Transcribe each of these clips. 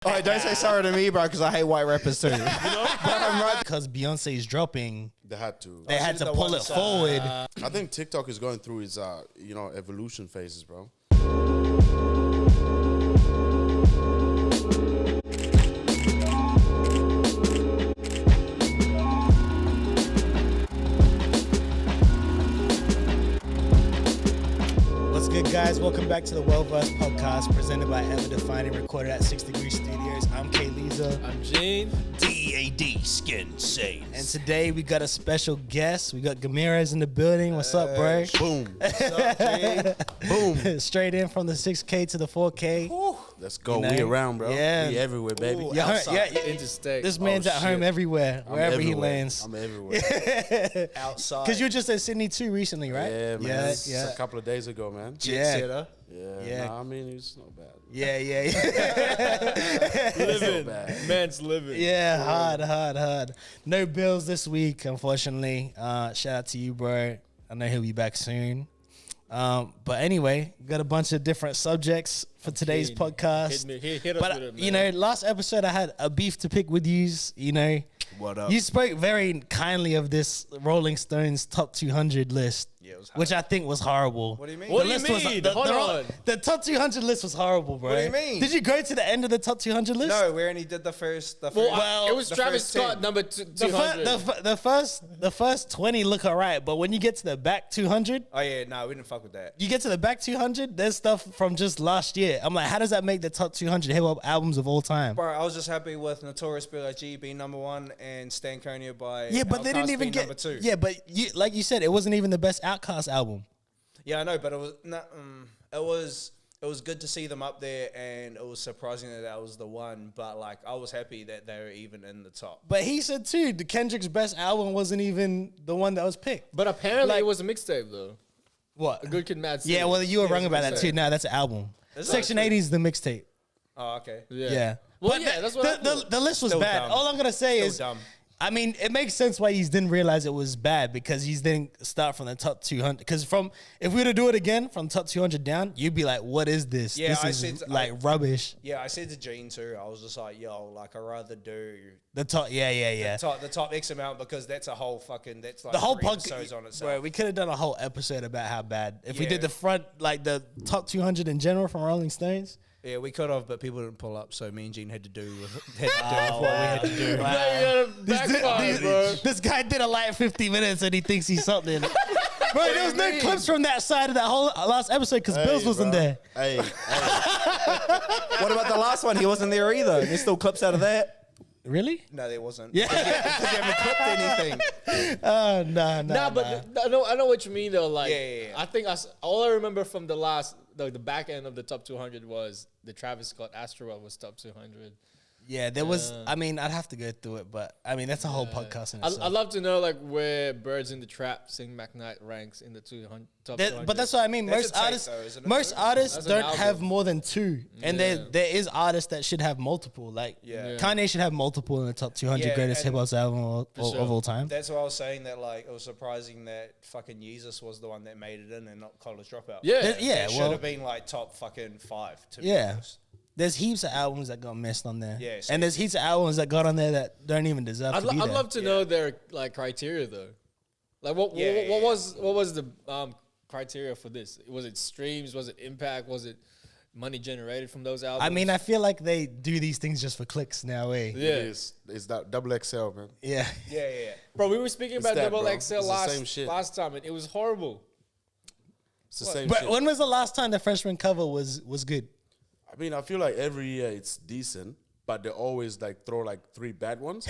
All right, don't say sorry to me, bro, because I hate white rappers too. But I'm right because Beyonce's dropping. They had to. They had to pull it forward. I think TikTok is going through its, evolution phases, bro. What's good, guys? Welcome back to the Well-Versed podcast presented by Ever Defining, recorded at 6 Degree Studios. I'm Kay Leza. I'm Gene. DAD Skin Saints. And today we got a special guest. We got Gamirez in the building. What's up, bro? Boom. What's up, G? Boom. Straight in from the 6K to the 4K. Let's go. You know? We around, bro. Yeah. We everywhere, baby. Ooh, Yeah, outside, yeah. interstate. This man's at home shit. everywhere, I'm wherever he everywhere. lands. I'm everywhere. Outside. Because you were just at Sydney too recently, right? Yeah, man. Yeah, It's yeah. a couple of days ago, man. Yeah. Yeah. Yeah. Nah, I mean, it's not bad. Yeah. It's not living. bad. Man's living. Yeah, hard. No bills this week, unfortunately. Shout out to you, bro. I know he'll be back soon. But anyway, got a bunch of different subjects for today's podcast. Hit us But with it, man. you know, last episode I had a beef to pick with yous. You know, What up? you spoke very kindly of this Rolling Stones top 200 list. Yeah, it was which I think was horrible. What do you mean? What The do you list was- mean? the- Hold the- on. The top 200 list was horrible, bro. What do you mean? Did you go to the end of the top 200 list? No, we only did the first. Well, it was the Travis first Scott 10. number 200. The first 20 look alright, but when you get to the back 200, Oh yeah, no, we didn't fuck with that. you get to the back 200, there's stuff from just last year. I'm like, how does that make the top 200 hip hop albums of all time? Bro, I was just happy with Notorious B.I.G. being number one and Stankonia by Yeah, but they Outkast didn't even being get. number two. Yeah, but you, like you said, it wasn't even the best Outkast album. Yeah, I know, but it was it was good to see them up there, and it was surprising that was the one. But like, I was happy that they were even in the top. But he said too, the Kendrick's best album wasn't even the one that was picked. But apparently Like- it was a mixtape, though. What? A Good Kid, Mad City. Yeah, well, you were Yeah, wrong about it's a that too. mixtape. No, that's an album. Is it? Section 80 is the mixtape. Oh, okay. Yeah. Well, But yeah, that's what I thought. the list was Still bad. dumb. All I'm gonna say Still is, dumb. I mean, it makes sense why he didn't realize it was bad because he didn't start from the top 200. Because if we were to do it again from top 200 down, you'd be like, "What is this? Yeah, this I is said- like rubbish." Yeah, I said to Gene too. I was just like, yo, like I'd rather do The top, yeah. the top X amount because that's a whole fucking that's like The whole 3 episodes podcast, on itself. bro. We could have done a whole episode about how bad. If we Yeah. did the front, like the top 200 in general from Rolling Stones. Yeah, we could have, but people didn't pull up, so me and Gene had to do with what we had to do. This guy did a light 50 minutes and he thinks he's something. Bro, there was no clips from that side of that whole last episode because Bills wasn't there. Hey, What about the last one? He wasn't there either. There's still clips out of that. Really? No, there wasn't. Yeah. Because you haven't clipped anything. Oh, nah. Nah, but I know what you mean though. Like, Yeah. I think all I remember from the back end of the top 200 was the Travis Scott Astro was top 200. Yeah, there was. I mean, I'd have to go through it, but I mean, that's a whole podcast in itself. I'd love to know like where Birds in the Trap, Sing McKnight ranks in the top 200. But that's what I mean. That's Most a tape artists, though, isn't it? most artists That's an don't album. have more than two, and Yeah. there is artists that should have multiple. Like Yeah. Kanye should have multiple in the top 200 Yeah, greatest and- hip hop album sure. of all time. That's why I was saying that like it was surprising that fucking Yeezus was the one that made it in and not College Dropout. Yeah. Yeah, It should well, have been like top fucking 5. To be Yeah. honest. there's heaps of albums that got missed on there. Yeah, and there's heaps of albums that got on there that don't even deserve I'd to be there. love to know their like criteria though. Like what was the criteria for this? Was it streams? Was it impact? Was it money generated from those albums? I mean, I feel like they do these things just for clicks now, eh? yeah. it's that double XL, man. Yeah. Yeah. Bro, we were speaking about that, Double bro. XL It's the same shit. last time, and it was horrible. It's the same But shit. when was the last time the freshman cover was good? I mean, I feel like every year it's decent, but they always like throw like 3 bad ones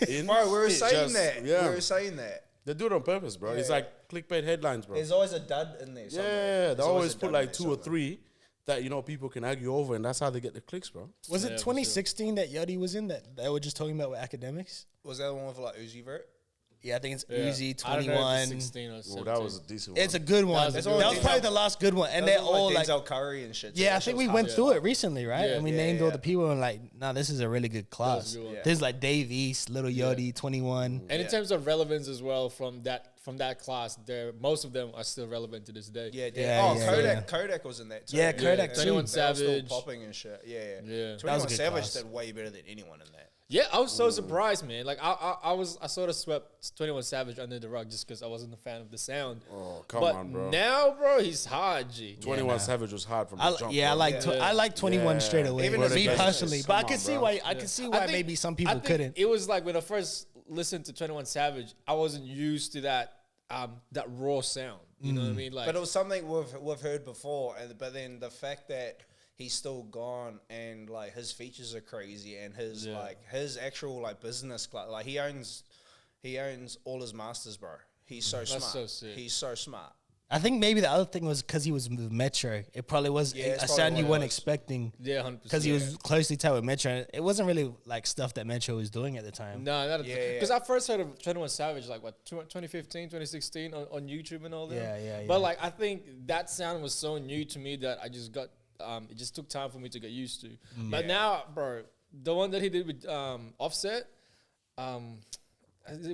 in. Bro, we were It's saying just- that. Yeah. We were saying that. They do it on purpose, bro. It's Yeah. like clickbait headlines, bro. There's always a dud in there. Somewhere. Yeah, they There's always a put dud like in there 2 or somewhere. 3 that, people can argue over, and that's how they get the clicks, bro. Was Yeah, it for 2016 that Yachty was in that they were just talking about with academics? Was that the one with like Uzi Vert? Yeah, I think it's Yeah. Uzi I don't know if 21. it's 16 or 17. Oh, that was a decent one. It's a good one. That That was was, a good probably one. the last good one, and That they're was all like like, Denzel Curry and shit. yeah, I That think shit we was went hard. through it recently, right? Yeah. And we Yeah, named all yeah. the people and like, nah, this is a really good class. good one. Yeah. There's like Dave East, Little Yachty, 21. And in Yeah. terms of relevance as well, from from that class, most of them are still relevant to this day. Yeah, Yeah, oh, yeah, Kodak, yeah. Kodak was in that too. Yeah, Kodak too. 21 They were still Savage. popping and shit. Yeah, Yeah. yeah. That 21 was a good Savage class. did way better than anyone in that. Yeah, I was so surprised, man. Like I sort of swept 21 Savage under the rug just because I wasn't a fan of the sound. Oh, come but on, bro. now, bro, he's hard, G. 21 Savage was hard from the jump. I bro. like I like 21 Yeah. straight away. Even Me as a personally, business, but I come can on, see bro. why I can see why maybe some people I think couldn't. It was like when I first listened to 21 Savage, I wasn't used to that raw sound. You know what I mean? Like, But it was something we've heard before, but then the fact that he's still gone and like his features are crazy and his like his actual like business class, like he owns all his masters, bro. He's so smart. so sick. He's so smart. I think maybe the other thing was because he was with Metro. It probably was Yeah, a it's probably sound what you it weren't was. expecting yeah, 100%. because he was closely tied with Metro. It wasn't really like stuff that Metro was doing at the time. No, not Yeah, because I first heard of 21 Savage like what 2015, 2016 on YouTube and all that. Yeah. But like I think that sound was so new to me that I just got it just took time for me to get used to. But now, bro, the one that he did with Offset,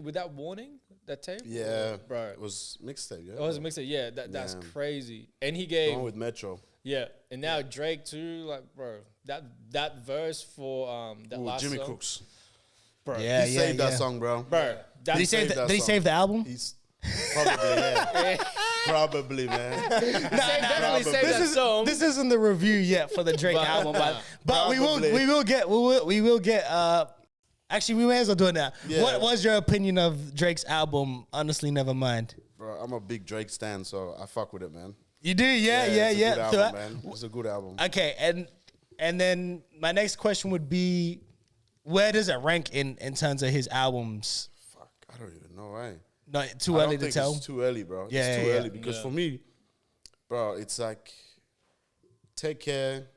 with that warning, that tape, Yeah, bro, it was mixtape. Yeah, it was a mixtape. Yeah, that's Yeah. crazy. And he the gave one with Metro. and now Drake too, like bro, that verse for that Ooh, last Jimmy song, Cooks. bro, Yeah, He saved that song, bro. bro, Did he that's save saved that Did he song. save the album? He's probably yeah. Probably, man. definitely saved that song. This isn't the review yet for the Drake But- album, but we Probably. will get. Actually, we may as well do it now. Yeah. What was your opinion of Drake's album? Honestly, never mind. Bro, I'm a big Drake stan, so I fuck with it, man. You do, yeah. It's a good So album, man. It's a good album. okay, and then my next question would be, where does it rank in terms of his albums? Fuck, I don't even know, right? Not too I early don't to think tell. it's too early, bro. Yeah, it's too yeah, early because for me, bro, it's like Take Care.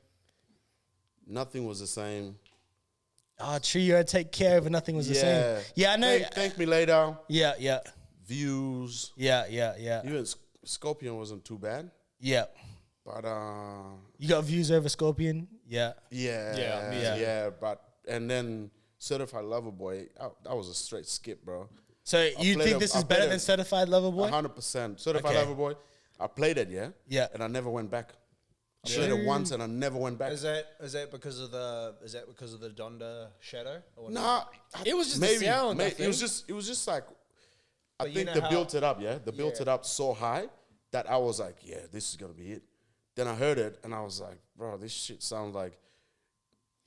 Nothing was the same. Oh, Trio, Take Care of Nothing was the same. Yeah, I know. Thank Me Later. Yeah. Views. Yeah. Even Scorpion wasn't too bad. Yeah. But You got views over Scorpion? Yeah. yeah. But and then Certified Lover Boy, that was a straight skip, bro. So you played think a- this I is better played than a- Certified Lover Boy? 100%. Certified Okay. Lover Boy. I played it, yeah. Yeah. And I never went back. I played it once and I never went back. Is that because of the Donda shadow? Or Nah, It was just the sound, I It was think. just like I But you think know they how- built it up, yeah. They built it up so high that I was like, yeah, this is gonna be it. Then I heard it and I was like, bro, this shit sounds like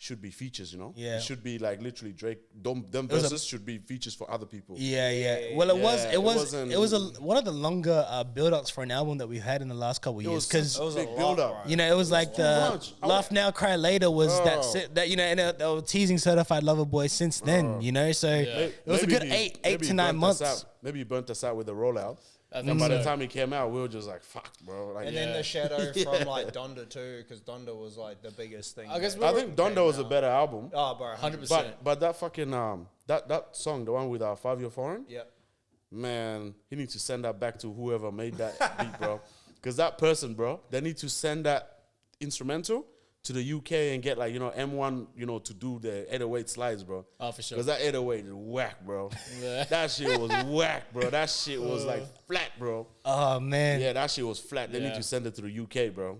should be features, you know? Yeah. It should be like literally Drake. Them was a- verses should be features for other people. Yeah. Well, it wasn't- was one of the longer build-ups for an album that we've had in the last couple of years. Because it was a big lot, build up. bro. you know, it was like the much. Laugh Now, Cry Later was Bro. that you know, and they were teasing Certified Lover Boy since then. You know, so it was a good eight to 9 months. Maybe he burnt us out with the rollout. I And think by so. the time he came out, we were just like, fuck, bro. Like, And then the shadow from like Donda too, because Donda was like the biggest thing. I guess that I think came Donda was a out. better album. Oh, bro, 100%. But that fucking that song, the one with our 5 Year Foreign, Yeah. man, he needs to send that back to whoever made that beat, bro. Because that person, bro, they need to send that instrumental to the UK and get like, M1, to do the 808 slides, bro. Oh, for sure. Because that 808 is whack, bro. Yeah. That shit was whack, bro. That shit was like flat, bro. Oh man. Yeah, that shit was flat. They need Yeah. to send it to the UK, bro.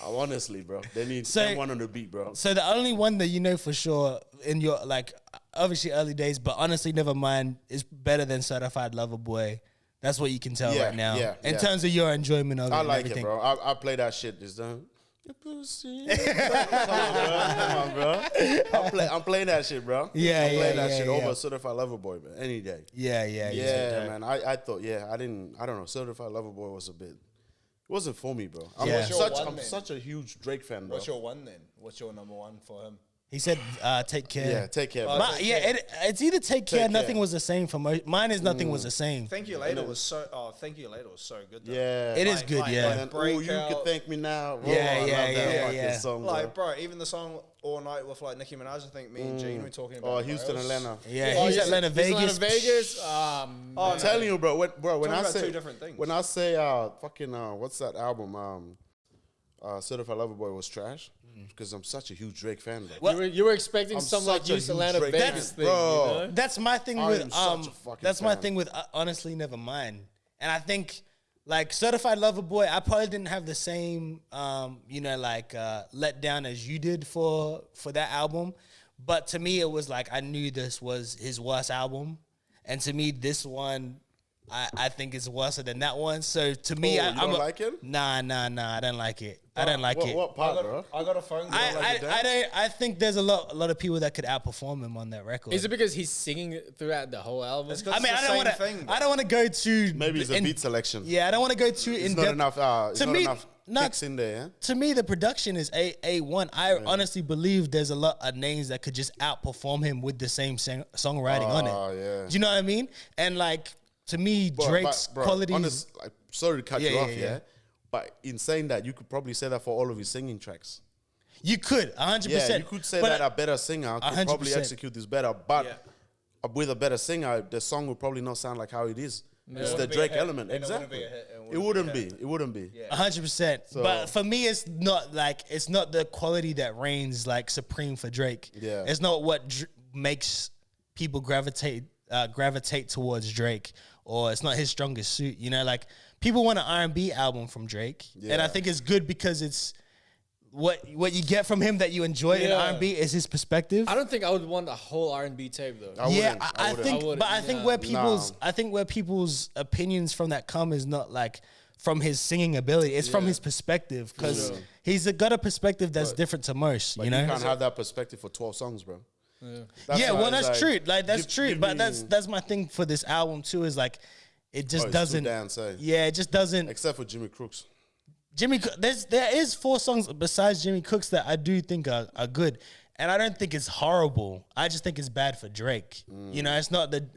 Honestly, bro. They need So- M1 on the beat, bro. So the only one that you know for sure in your like obviously early days, but honestly, never mind, is better than Certified Lover Boy. That's what you can tell Yeah, right now. yeah, in yeah. terms of your enjoyment of it I and like everything. it, bro. I play that shit this time. Come on, bro. I'm playing that shit, bro. Yeah, I'm playing that yeah, shit yeah. over Certified Lover Boy, man. Any day. Yeah. Yeah, man. I thought, I don't know. Certified Lover Boy was a bit. It wasn't for me, bro. I'm Yeah. What's your one I'm then? such a huge Drake fan, bro. What's your one then? What's your number one for him? He said, "Take care." Yeah, Take Care, bro. It's either take care. Take Nothing Care. was the same for mine. Is nothing was the same. Thank You Later was so. Oh, Thank You Later was so good. Though. Yeah. It is good, yeah. And then, oh, you Breakout. can thank me now. Bro, Yeah, I love yeah, that yeah, fucking yeah. song, Like, bro. bro, even the song All Night with like Nicki Minaj. I think me and Gene were talking about. Oh, it, bro. Houston, It was- Atlanta. Yeah, Oh, he's yeah, Atlanta, he's Vegas. Atlanta, Vegas. I'm no. telling you, bro. When I about say two different things. when I say fucking what's that album? Certified Lover Boy was trash because I'm such a huge Drake fan. Bro. Well, You were expecting I'm some like such a Use huge Atlanta Drake Vegas fan, thing, bro. you know? that's my thing I with am such a fucking that's my fan. thing with Honestly Nevermind. And I think like Certified Lover Boy, I probably didn't have the same let down as you did for that album. But to me it was like I knew this was his worst album. And to me this one I think is worse than that one. So to me, You don't like it? Nah, I don't like it. I don't like it. What part, bro? I got a phone. I think there's a lot of people that could outperform him on that record. Is it because he's singing throughout the whole album? I mean, I don't want to go too. Maybe it's a beat selection. Yeah, I don't want to go too in It's not depth. enough. It's To not me, enough kicks in there. Yeah? To me, the production is A1. I honestly believe there's a lot of names that could just outperform him with the same songwriting on it. Yeah. Do you know what I mean? And like to me, Drake's Bro, qualities. honest, like, sorry to cut you off, yeah. yeah. But in saying that, you could probably say that for all of his singing tracks. You could 100%. Yeah, you could say that a better singer could probably 100%. execute this better, but with a better singer, the song would probably not sound like how it is. It's the Drake element, exactly. It wouldn't be. It wouldn't be. 100%. But for me, it's not the quality that reigns like supreme for Drake. Yeah. It's not what makes people gravitate towards Drake, or it's not his strongest suit. You know, like people want an R&B album from Drake, and I think it's good because it's what you get from him that you enjoy in R&B is his perspective. I don't think I would want a whole R&B tape though. I think where people's opinions from that come is not like from his singing ability. It's from his perspective because he's got a perspective that's different to most. But you know, you can't have that perspective for 12 songs, bro. That's that's true. Like that's true. give But me- that's my thing for this album too. Is like it just it's doesn't. too dance, eh? Yeah, it just doesn't. Except for Jimmy Crooks. There is 4 songs besides Jimmy Cooks that I do think are good, and I don't think it's horrible. I just think it's bad for Drake. You know, it's not good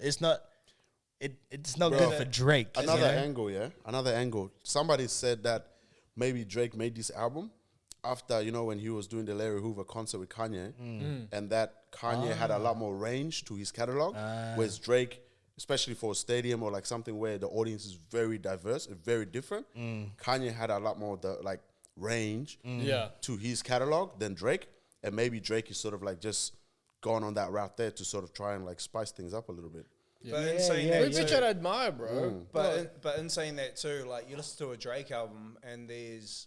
for Drake. Another angle. Somebody said that maybe Drake made this album after, when he was doing the Larry Hoover concert with Kanye, and that Kanye had a lot more range to his catalog, whereas Drake, especially for a stadium or like something where the audience is very diverse and very different, Kanye had a lot more range to his catalog than Drake, and maybe Drake is sort of like just gone on that route there to sort of try and like spice things up a little bit. But in saying that Which too, I'd admire, bro. but in saying that too, like you listen to a Drake album and there's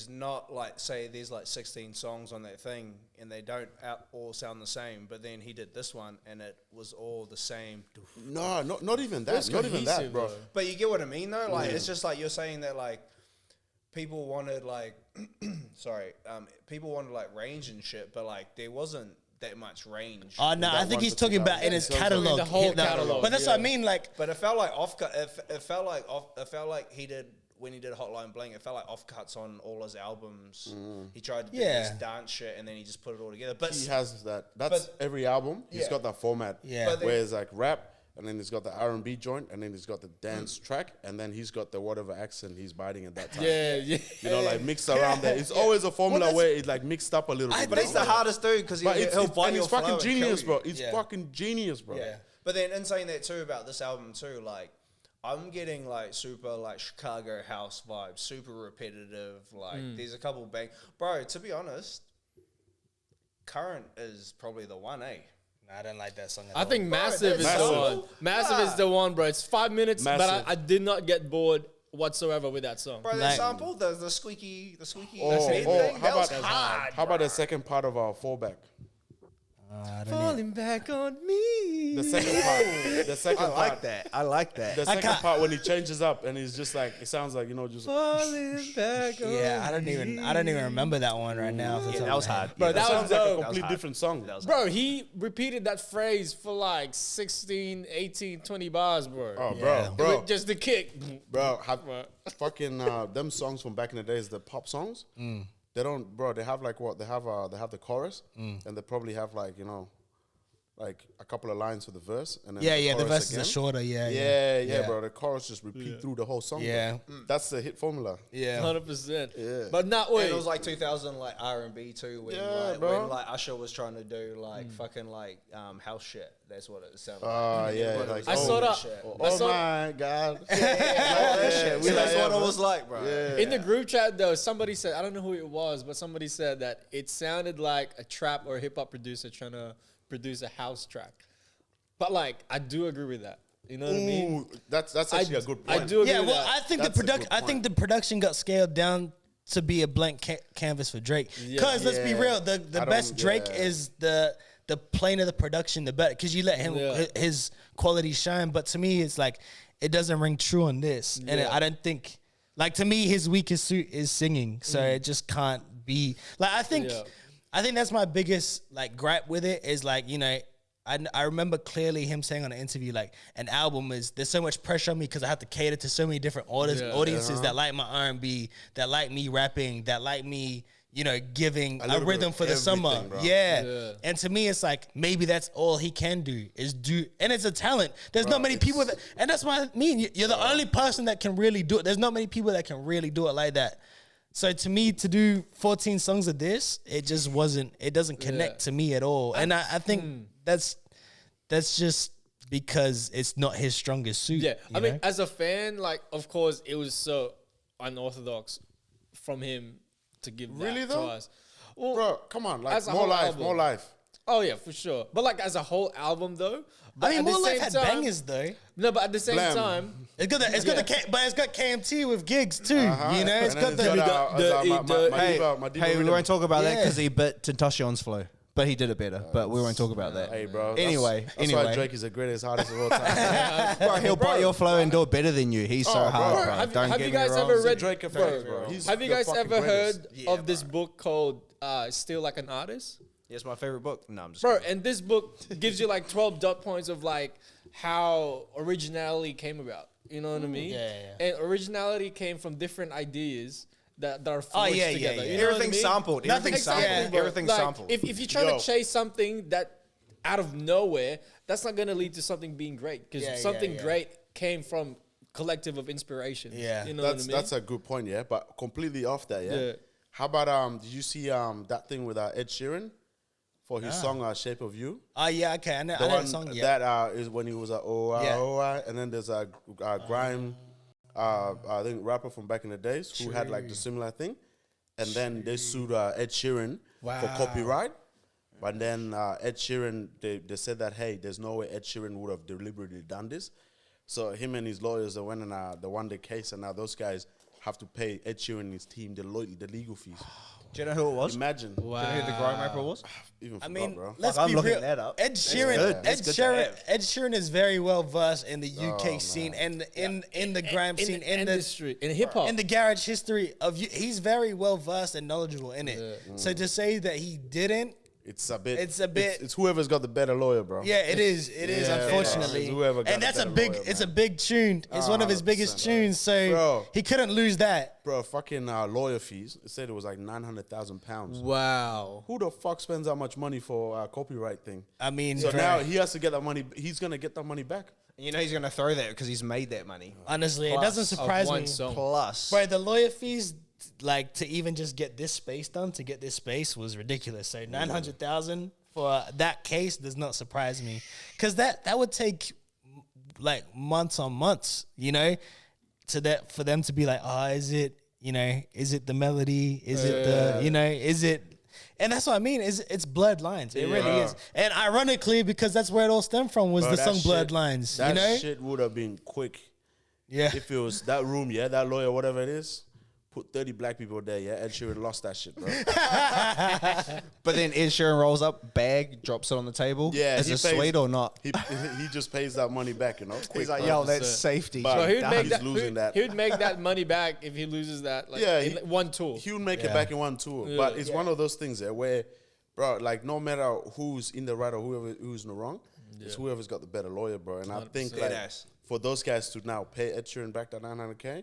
not like say there's like 16 songs on that thing and they don't all sound the same, but then he did this one and it was all the same. No, not even that. Not even that, bro. But you get what I mean though? Like it's just like you're saying that like people wanted like people wanted like range and shit, but like there wasn't that much range. Oh no, I think he's talking about in his catalog. The whole catalog. But that's what I mean, like. But it felt like it felt like he did when he did Hotline Bling. It felt like offcuts on all his albums. He tried to do this dance shit and then he just put it all together. But He has that. That's every album. He's got that format. Yeah. But then- Where it's like rap, and then he's got the R&B joint, and then he's got the dance track, and then he's got the whatever accent he's biting at that time. Yeah. Mixed around there. It's always a formula where it's like mixed up a little bit. But he's the hardest dude because he'll bite your it's fucking flow and genius, kill you. bro. It's fucking genius, bro. Yeah. But then in saying that too about this album too, like I'm getting like super like Chicago house vibes, super repetitive. Like there's a couple bro. To be honest, Current is probably the one, eh? I don't like that song. I think Massive is the one. Massive is the one, bro. It's 5 minutes, but Massive. I did not get bored whatsoever with that song. Bro, that Like- sample, the squeaky Oh, thing, how that was about hard. how about the second part of our fallback? Falling back on me. The second part. The second part. that. I like that. The second part when he changes up and he's just like it sounds like just Falling back on Yeah, I don't even remember that one right now. off the top of that was my head. hard. Bro, Yeah, that sounds was like a dope. complete different song. Bro, he repeated that phrase for like 16, 18, 20 bars, bro. Oh, Yeah. bro. With just the kick. Bro, fucking them songs from back in the days, the pop songs. They don't, bro. They have like what? They have the chorus, and they probably have like like a couple of lines for the verse, and then The chorus verses again. are shorter. Yeah, bro. The chorus just repeat through the whole song. Yeah. bro. That's the hit formula. Yeah. 100%. Yeah. But not And wait. it was like 2000 like R&B too, when when like Usher was trying to do like fucking like house shit. That's what it sounded like. Yeah, But it like was I saw that. shit. Oh my god. That's what it was like, bro. In the group chat, though, somebody said, I don't know who it was, but somebody said that it sounded like a trap or hip hop producer trying to produce a house track. But like, I do agree with that. You know what I mean? Ooh, that's actually a good point. I do agree Yeah, with well, that. I think That's a good I think point. the production got scaled down to be a blank canvas for Drake. Because let's be Yeah. real, the I best don't- Drake yeah. is the plainer the production, the better. Because you let him his quality shine. But to me, it's like it doesn't ring true on this, and Yeah. I don't think like to me his weakest suit is singing. So it just can't be like I think that's my biggest like gripe with it is like I remember clearly him saying on an interview, like, an album there's so much pressure on me because I have to cater to so many different audiences that like my R&B, that like me rapping, that like me, giving a little bit rhythm of for the summer. everything, bro. Yeah. And to me, it's like, maybe that's all he can do and it's a talent. There's not many people and that's what I mean. You're the only person that can really do it. There's not many people that can really do it like that. So to me, to do 14 songs of this, it just it doesn't connect to me at all. And I think that's just because it's not his strongest suit. Yeah, I mean, know? as a fan, like, of course, it was so unorthodox from him to give Really, that though? to us. Well, Bro, come on, like as a more whole life, album. more life. oh yeah, for sure. But like as a whole album, though. But I mean, at the More Life same had time- bangers though. No, but at the same Blam. time, It's got but it's got KMT with gigs too. Uh-huh. It's And got then the my diva Hey, we rhythm. won't talk about that Yeah. because he bit Tentashion's flow, but he did it better. But we won't talk about that. Hey, bro. Anyway, that's why anyway. Drake is the greatest artist of all time. Bro, he'll bite your flow and do it better than you. He's so Oh, hard, bro. bro. have, Don't have get you me guys wrong. ever read? Drake effect, bro. He's Have you the guys fucking ever greatest. heard of this book called "Still Like an Artist"? Yeah, it's my favorite book. No, I'm just Bro, kidding. and this book gives you like 12 dot points of like how originality came about. You know what I mean? Yeah. And originality came from different ideas that are forged yeah, together. yeah. You know what I Everything's mean? sampled. Nothing Everything's sampled. exactly, bro. Everything's Like, sampled. If you're trying Yo. to chase something that out of nowhere, that's not going to lead to something being great because Yeah, something yeah. great came from collective of inspiration. Yeah. You know That's what I mean? that's a good point, yeah. But completely off that, yeah. Yeah. How about did you see that thing with Ed Sheeran for his song "Shape of You"? Oh yeah, okay. I know The the one song. Yeah. that is when he was and then there's a grime, I think rapper from back in the days who had like the similar thing, and then they sued Ed Sheeran for copyright. But then Ed Sheeran, they said that hey, there's no way Ed Sheeran would have deliberately done this. So him and his lawyers went and they won the case, and now those guys have to pay Ed Sheeran and his team the legal fees. Do you know who it was? Imagine. Do you know who the grime rapper was? Even I forgot, mean, bro. let's I'm be looking real. that up. Ed Sheeran, good. That's good to have. Ed Sheeran is very well versed in the UK scene and in the grime in scene, the in the industry, in hip hop. in the garage history of you. He's very well versed and knowledgeable in it. So to say that he didn't, It's a bit. It's whoever's got the better lawyer, bro. yeah, it is. It is Yeah, unfortunately, it's whoever got and that's a the big. better lawyer, It's a man. big tune. It's one of his biggest 100%, tunes. So Bro. he couldn't lose that. Bro, fucking lawyer fees. It said it was like £900,000. wow. Who the fuck spends that much money for a copyright thing? I mean, So bro, now he has to get that money. He's gonna get that money back. You know he's gonna throw that because he's made that money. honestly, it Plus doesn't Of surprise one me. song. Plus, Bro, the lawyer fees, like to even just get this space done, to get this space was ridiculous. So 900,000 for that case does not surprise me, because that would take like months on months, for them to be like, oh, is it the melody? Is it is it? And that's what I mean. It's Bloodlines. It really is. And ironically, because that's where it all stemmed from, was Bro, the that song shit- Bloodlines. That shit would have been quick Yeah. if it was that room. Yeah, that lawyer, whatever it is. Put 30 black people there. Yeah, Ed Sheeran lost that shit, bro. But then Ed Sheeran rolls up, bag, drops it on the table. Yeah, is he it pays- sweet or not? He just pays that money back, quick, He's like, bro. yo, that's safety. But- So he would Damn, make he's that. losing that. He would make that money back if he loses that. Like, Yeah, in one tour. He would make it back in one tour. Yeah. But it's one of those things where, bro, like no matter who's in the right or who's in the wrong, it's whoever's got the better lawyer, bro. And I think like, Deadass. for those guys to now pay Ed Sheeran back that $900K,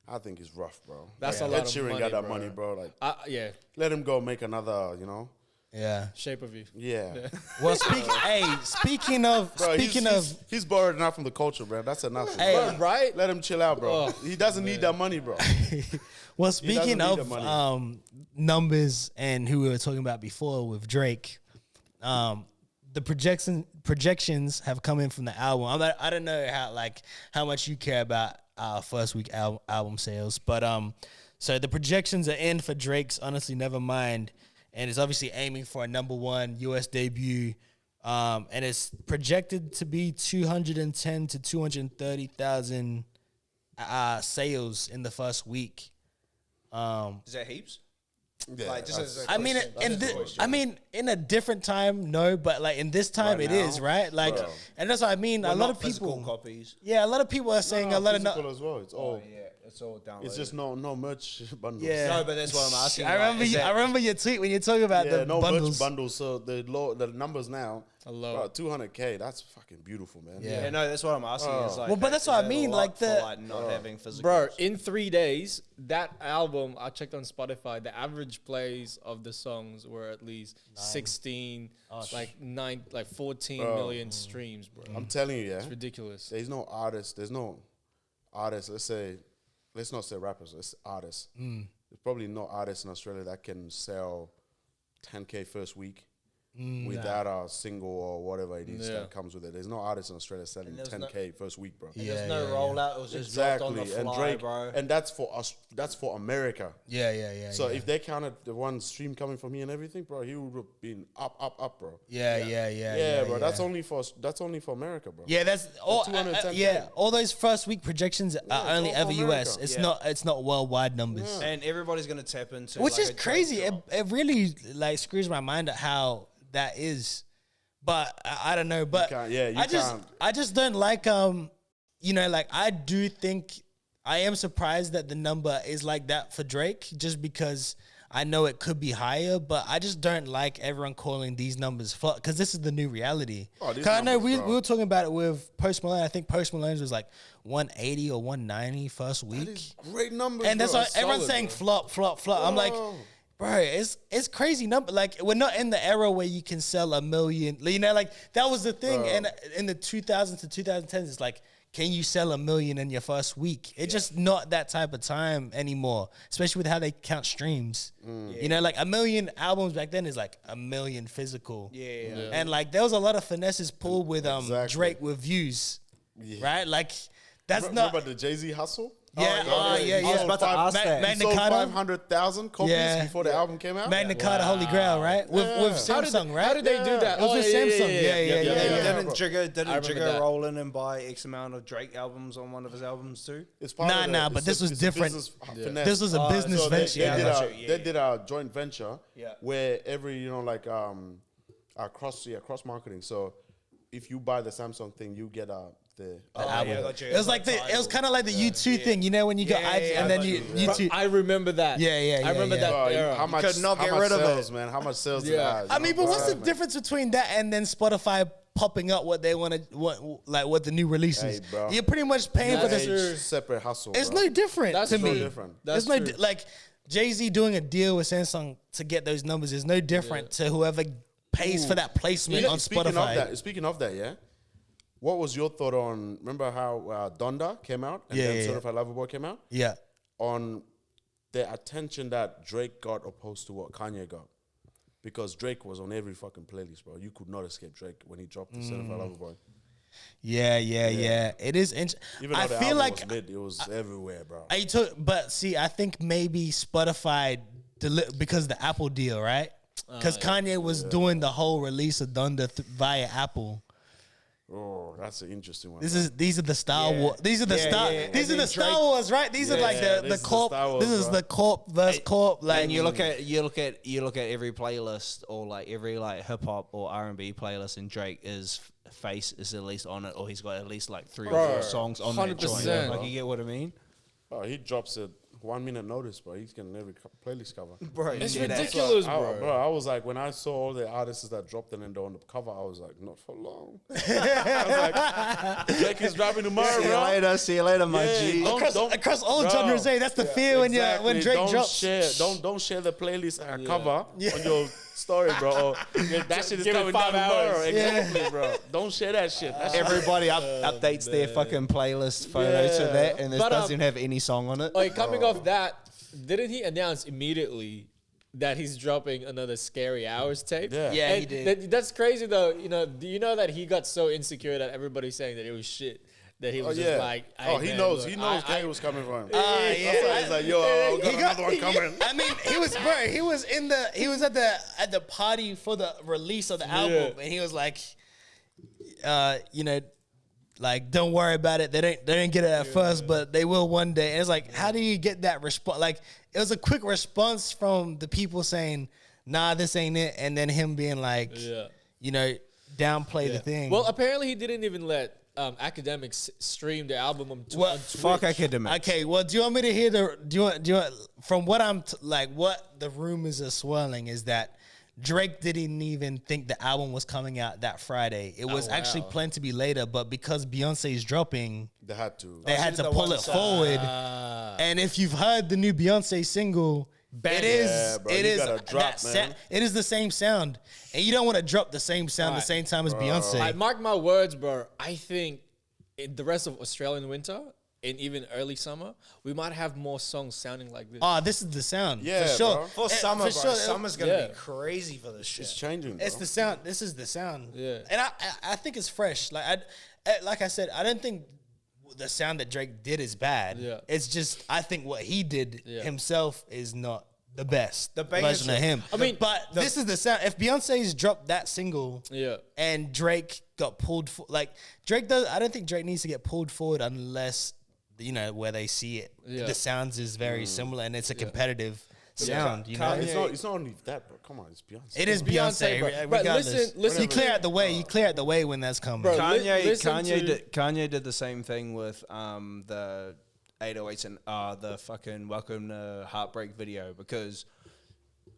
I think it's rough, bro. That's Like, a lot Ed of Sheeran money, got that bro. money, bro. Like, Yeah. let him go make another, Yeah. Shape of You. Yeah. Well, speaking of, Bro, he's borrowed enough from the culture, bro. That's enough. Hey. Bro, Right? let him chill out, bro. Oh, he doesn't need that money, bro. well, doesn't speaking need the of money. numbers and who we were talking about before with Drake, the projections have come in from the album. I don't know how much you care about our first week album sales, but so the projections are in for Drake's Honestly Nevermind, and it's obviously aiming for a #1 US debut. And it's projected to be 210 to 230,000 sales in the first week. Is that heaps? Yeah, Like, just as a I mean, in a different time, no, but like in this time, Right it is now, right. Like, bro. and that's what I mean. Well, a lot not of physical people, copies. yeah, a lot of people are saying a lot of. physical as well. It's all. Oh yeah, it's all downloaded. It's just no merch bundles. Yeah. No, but that's what I'm asking. I remember. I remember your tweet when you're talking about Yeah, the no bundles. merch bundles. So the numbers now are low. 200K. That's fucking beautiful, man. Yeah. Yeah, no, that's what I'm asking. Is like, Well, but that's is what I that a mean, lot like for, the- not having physical. Bro, in 3 days, that album, I checked on Spotify, the average plays of the songs were at least 16, like 14 million streams, bro. I'm telling you, yeah. It's ridiculous. There's no artist. Let's not say rappers. It's artists. There's probably no artist in Australia that can sell 10K first week without a single or whatever it is that comes with it. There's no artist in Australia selling there's 10K first week, bro. And there's no rollout. It was just dropped on the fly, and Drake, bro. and that's for us. That's for America. Yeah. So if they counted the one stream coming from here and everything, bro, he would have been up, bro. Yeah, bro. That's only for America, bro. Yeah, that's all. 210K. All those first week projections are it's only all ever for US. America. It's not worldwide numbers, And everybody's gonna tap into which like is a Drake crazy. drop. It really like screws my mind at how that is. But I don't know. But I just don't like like I do think I am surprised that the number is like that for Drake, just because I know it could be higher, but I just don't like everyone calling these numbers because this is the new reality. Oh, these Cause I know numbers, we bro. were talking about it with Post Malone. I think Post Malone's was like 180 or 190 first week. Great numbers, And that's bro. why everyone's saying flop. I'm like, bro, it's crazy number. Like, we're not in the era where you can sell 1 million. You know, like that was the thing. And in the 2000s to 2010s, it's like, can you sell 1 million in your first week? It's just not that type of time anymore, especially with how they count streams. You know, like 1 million albums back then is like 1 million physical. Yeah. And like there was a lot of finesses pulled with Exactly. Drake with views, right? Like that's not. Remember the Jay-Z hustle? Yeah, I was about to ask that. Magna Sold Carta. 500,000 copies before the album came out. Magna Carta, Holy Grail, right? With Samsung, right? How did they do that? It was with Samsung. Didn't bro. Jigga remember that. roll in and buy X amount of Drake albums on one of his albums too? It's part of Nah, the- but it's this a- was it's a different. business finesse. This was a business So venture. they did a joint venture Yeah. where every cross marketing. So if you buy the Samsung thing, you get the album. I got you. It was like it was kind of like the U2 thing, you know, when you got Yeah, IG yeah, and I then got you you. U2. I remember that. Yeah, I remember yeah. that Bro, era. how much? could not how get much rid of sales, it. man? How much sales did Yeah. it have? I mean, but what's the difference between that and then Spotify popping up what they want to, what the new release is? Hey, bro. You're pretty much paying for That's this. true. Separate hustle. It's bro. no different That's to true. me. different. That's There's no true. like Jay-Z doing a deal with Samsung to get those numbers is no different to whoever pays for that placement on Spotify. Speaking of that, yeah. What was your thought on? Remember how Donda came out and Yeah, then yeah, Certified Lover Boy came out? Yeah. On the attention that Drake got opposed to what Kanye got. Because Drake was on every fucking playlist, bro. You could not escape Drake when he dropped the Certified Lover Boy. Yeah. It is interesting. Even though I the feel album like was lit, it was everywhere, bro. but see, I think maybe Spotify because of the Apple deal, right? Because Kanye was doing the whole release of Donda via Apple. Oh, that's an interesting one. These are the Star Wars. These are the Star. yeah. These are And the then Star Drake- Wars, right? These are like Yeah, the this is the corp. Star Wars, This is bro. the corp versus corp. Like And you look at every playlist or like every like hip hop or R&B playlist, and Drake is face is at least on it, or he's got at least like 3 or 4 songs on that joint. 100%. Like, you get what I mean? Oh, he drops a 1 minute notice, bro. He's getting every playlist cover. Bro, It's yeah, that's ridiculous, I, bro. I was like, when I saw all the artists that dropped it and they're on the cover, I was like, not for long. I was like, Drake is dropping tomorrow, bro. See you later, my Yeah, G. across all bro. genres, that's the fear when Exactly. Drake don't drops. Share, don't share the playlist cover on your story, bro. That shit is Give it coming 5 down tomorrow. hours. Exactly, bro. Don't share that shit. That's Everybody updates their fucking playlist photos to that, and this But, doesn't have any song on it. Like coming off that, didn't he announce immediately that he's dropping another Scary Hours tape? Yeah. Yeah, he And did. that's crazy though. You know, do you know that he got so insecure that everybody's saying that it was shit? That he was just like, oh, "Hey, he man, knows. look, He knows I- Kanye was coming for him. yeah. That's why he's like, yo, I got He another one coming. I mean, he was at the party for the release of the album, and he was like, you know, like, don't worry about it. They didn't get it at first, but they will one day. And it's like, how do you get that response? Like, it was a quick response from the people saying, nah, this ain't it, and then him being like, you know, downplay the thing. Well, apparently he didn't even let academics stream the album on Well, Fuck academics. Okay, well, do you want me to hear do you want from what I'm like what the rumors are swirling is that Drake didn't even think the album was coming out that Friday. It was actually planned to be later, but because Beyonce's dropping, They had to. they had she's to the pull one it side. forward. And if you've heard the new Beyonce single, it is Yeah, bro, it you is gotta drop, that man. it is the same sound, and you don't want to drop the same sound the same time as Beyonce. I mark my words, bro. I think in the rest of Australian winter and even early summer, we might have more songs sounding like this. Oh, this is the sound. Yeah, for sure. bro. For Eh, summer, bro. sure, Summer's gonna yeah. be crazy for this shit. It's changing, bro. It's the sound. This is the sound. Yeah. And I think it's fresh. Like I said, I don't think the sound that Drake did is bad. Yeah. It's just I think what he did himself is not the best. The bangers version of are- him. I mean, but this is the sound. If Beyonce's dropped that single, Yeah. and Drake got pulled like Drake does. I don't think Drake needs to get pulled forward unless you know where they see it. Yeah. The sounds is very similar, and it's a competitive sound. You know, Kanye- It's not only that, bro. Come on, it's Beyonce. it is Beyonce, Beyonce. bro. But Regardless, listen you clear out the way. You clear out the way when that's coming. Bro, Kanye did the same thing with the 808s and the fucking Welcome to Heartbreak video because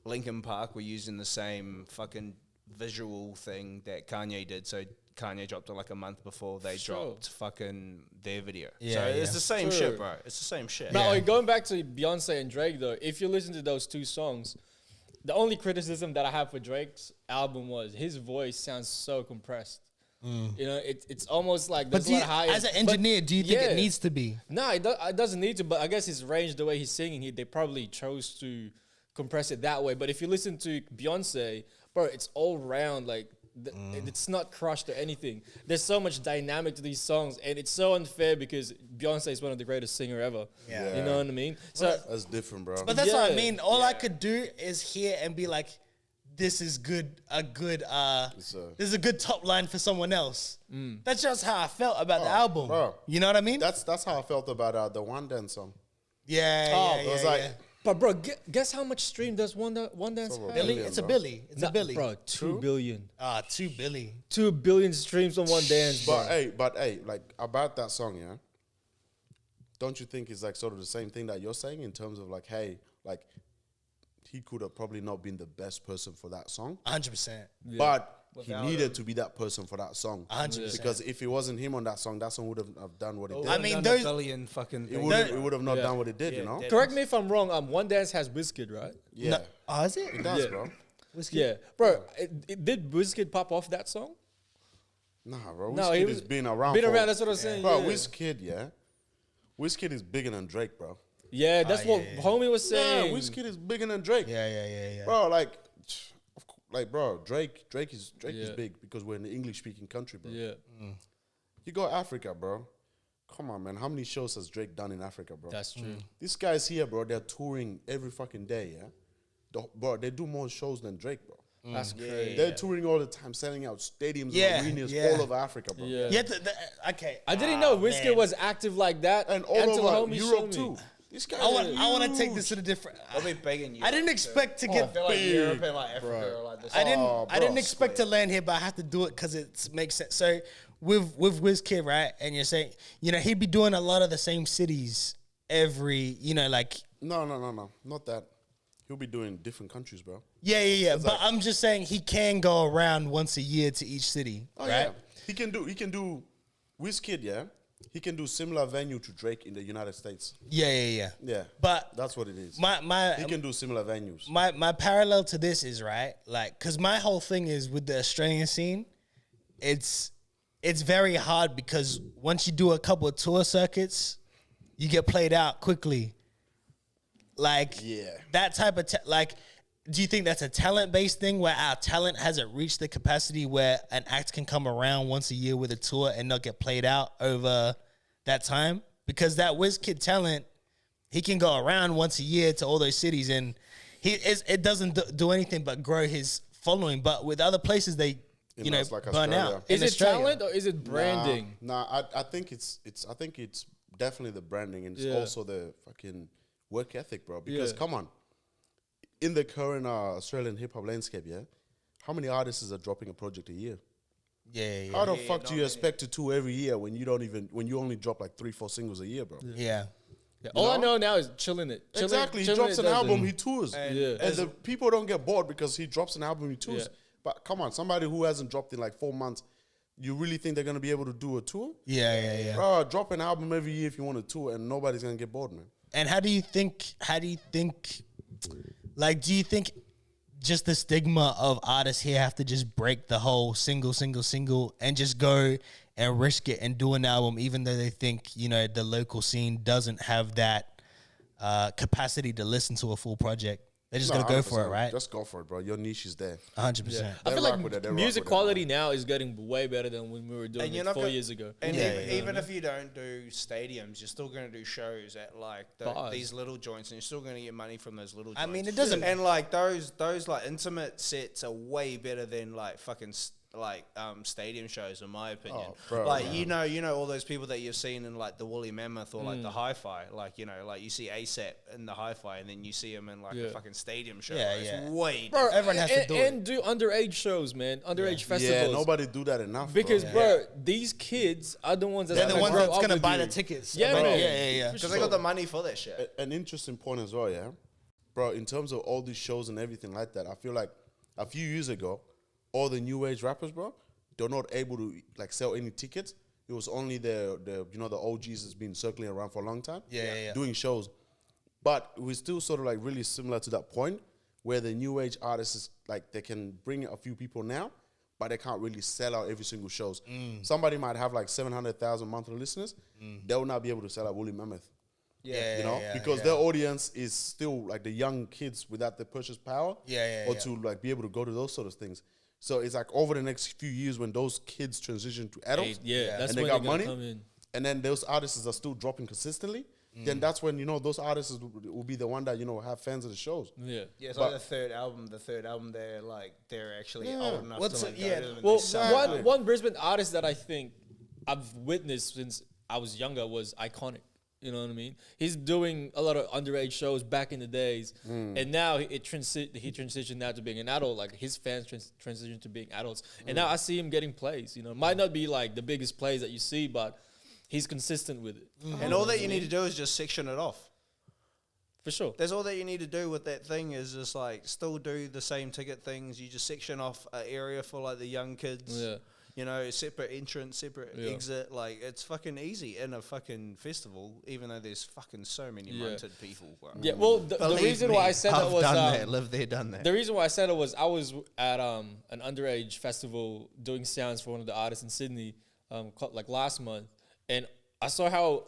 Linkin Park were using the same fucking visual thing that Kanye did. So Kanye dropped it like a month before they dropped fucking their video. Yeah, so it's yeah. the same True. shit, bro. It's the same shit. Now, going back to Beyonce and Drake, though, if you listen to those two songs, the only criticism that I have for Drake's album was his voice sounds so compressed. You know, it's almost like But there's a lot of high. as an engineer, do you think yeah. it needs to be? No, it doesn't need to. But I guess his range, the way he's singing, they probably chose to compress it that way. But if you listen to Beyonce, bro, it's all round. Like it's not crushed or anything. There's so much dynamic to these songs, and it's so unfair because Beyonce is one of the greatest singer ever. Yeah. You know what I mean? So That's different, bro. But that's what I Yeah. mean. All I could do is hear and be like, "This is good. This is a good top line for someone else." That's just how I felt about the album. bro. You know what I mean? That's how I felt about the One Dance song. Yeah. It was like but bro, guess how much stream does One Dance Over have? Billy. billion, It's a bro. Billy. It's a Billy. Bro, 2 billion. 2 Billy. 2 billion streams on One Dance, bro. But hey, like about that song, yeah. Don't you think it's like sort of the same thing that you're saying in terms of like, hey, like he could have probably not been the best person for that song, 100%. but he needed to be that person for that song. 100%. Because if it wasn't him on that song wouldn't have done what it did. I mean, Done those. a billion fucking it things. would have not done what it did, you know? Correct me if I'm wrong. One Dance has Wizkid, right? Yeah. Oh, is it? It does, Yeah. bro. Yeah, bro. Did Wizkid pop off that song? Nah, bro. No, Wizkid he has was- been around. Been for- around. That's what I'm saying. Bro, yeah. Wizkid, yeah. Wizkid is bigger than Drake, bro. Yeah, that's what homie was Yeah, saying. Wizkid is bigger than Drake. Yeah. Bro, bro, Drake is big because we're in the English speaking country, bro. Yeah, You go Africa, bro. Come on, man. How many shows has Drake done in Africa, bro? that's true. These guys here, bro, they're touring every fucking day, yeah? Bro, they do more shows than Drake, bro. That's crazy. They're touring all the time, selling out stadiums Yeah, and arenas yeah. all over Africa, bro. Yeah. Yeah. Okay. I didn't know Wizkid man. was active like that And all until over homie Europe, showed me. too. This guy I want to take this to the different. I'll be big in Europe. I didn't expect to get. I feel like Europe and like Africa are like this. I didn't. Oh, I didn't bro. expect to land here, but I have to do it because it makes sense. So with Wizkid, right? And you're saying, he'd be doing a lot of the same cities every, like. No, not that. He'll be doing different countries, bro. Yeah. But I'm just saying he can go around once a year to each city, Oh right? yeah, he can do. Wizkid, yeah. He can do similar venue to Drake in the United States. Yeah. Yeah, But that's what it is. my He can do similar venues. my parallel to this is right, like, because my whole thing is with the Australian scene, it's very hard because once you do a couple of tour circuits, you get played out quickly. Like, that type of like, do you think that's a talent based thing where our talent hasn't reached the capacity where an act can come around once a year with a tour and not get played out over that time? Because that WizKid talent, he can go around once a year to all those cities and it doesn't do anything but grow his following. But with other places, they burn Australia. out. Is In it Australia. talent or is it branding? I think it's definitely the branding and it's also the fucking work ethic, bro. Because come on, in the current Australian hip hop landscape, how many artists are dropping a project a year? Yeah. How the fuck do you expect to tour every year when you only drop like 3-4 singles a year, bro? Yeah. All I know now is chilling it. Exactly. He drops an album, he tours. And the people don't get bored because he drops an album, he tours. Yeah. But come on, somebody who hasn't dropped in like 4 months, you really think they're going to be able to do a tour? Yeah. Bro, drop an album every year if you want to tour and nobody's going to get bored, man. And do you think, like, do you think just the stigma of artists here have to just break the whole single and just go and risk it and do an album even though they think, the local scene doesn't have that capacity to listen to a full project? They're just going to go for it, right? Just go for it, bro. Your niche is there. 100%. I feel like with it, music quality now is getting way better than when we were doing it 4 years ago. And even if you don't do stadiums, you're still going to do shows at like these little joints, and you're still going to get money from those little joints. I mean, it doesn't... And like those like intimate sets are way better than like fucking stadium shows, in my opinion. Oh, bro, like man. you know all those people that you've seen in like the Woolly Mammoth or like the Hi-Fi, like like you see ASAP in the Hi-Fi, and then you see him in like a fucking stadium show. Yeah, It's way Bro, Everyone has to do it. and do underage shows, man. Underage festivals. Yeah, nobody do that enough, Because, bro. these kids are the ones that They're the ones that's going to buy the the tickets. Yeah, Bro. man. Yeah. because they got the money for that shit. An interesting point as well, yeah? Bro, in terms of all these shows and everything like that, I feel like a few years ago, all the new age rappers, bro, they're not able to like sell any tickets. It was only the OGs that's been circling around for a long time. Yeah. Doing shows. But we're still sort of like really similar to that point where the new age artists is like they can bring a few people now, but they can't really sell out every single shows. Somebody might have like 700,000 monthly listeners. They will not be able to sell out Woolly Mammoth. Because their audience is still like the young kids without the purchase power. To like be able to go to those sort of things. So it's like over the next few years when those kids transition to adults, that's and they when got they're gonna money, come in. and then those artists are still dropping consistently, then that's when those artists will be the one that have fans of the shows. Yeah. Yeah, it's like the third album. They're actually old enough What's to it- like, yeah. go to them and Well, they sell. one Brisbane artist that I think I've witnessed since I was younger was Iconic. You know what I mean? He's doing a lot of underage shows back in the days, and now he transitioned now to being an adult. Like his fans transitioned to being adults, and now I see him getting plays. Might not be like the biggest plays that you see, but he's consistent with it. And all that you need to do is just section it off. For sure. That's all that you need to do with that thing is just like still do the same ticket things. You just section off an area for like the young kids. Yeah. Separate entrance, separate exit. Like it's fucking easy in a fucking festival, even though there's fucking so many runted people. Bro. Yeah. Well, the reason why I said that was live there, done that. The reason why I said it was I was at an underage festival doing sounds for one of the artists in Sydney, like last month, and I saw how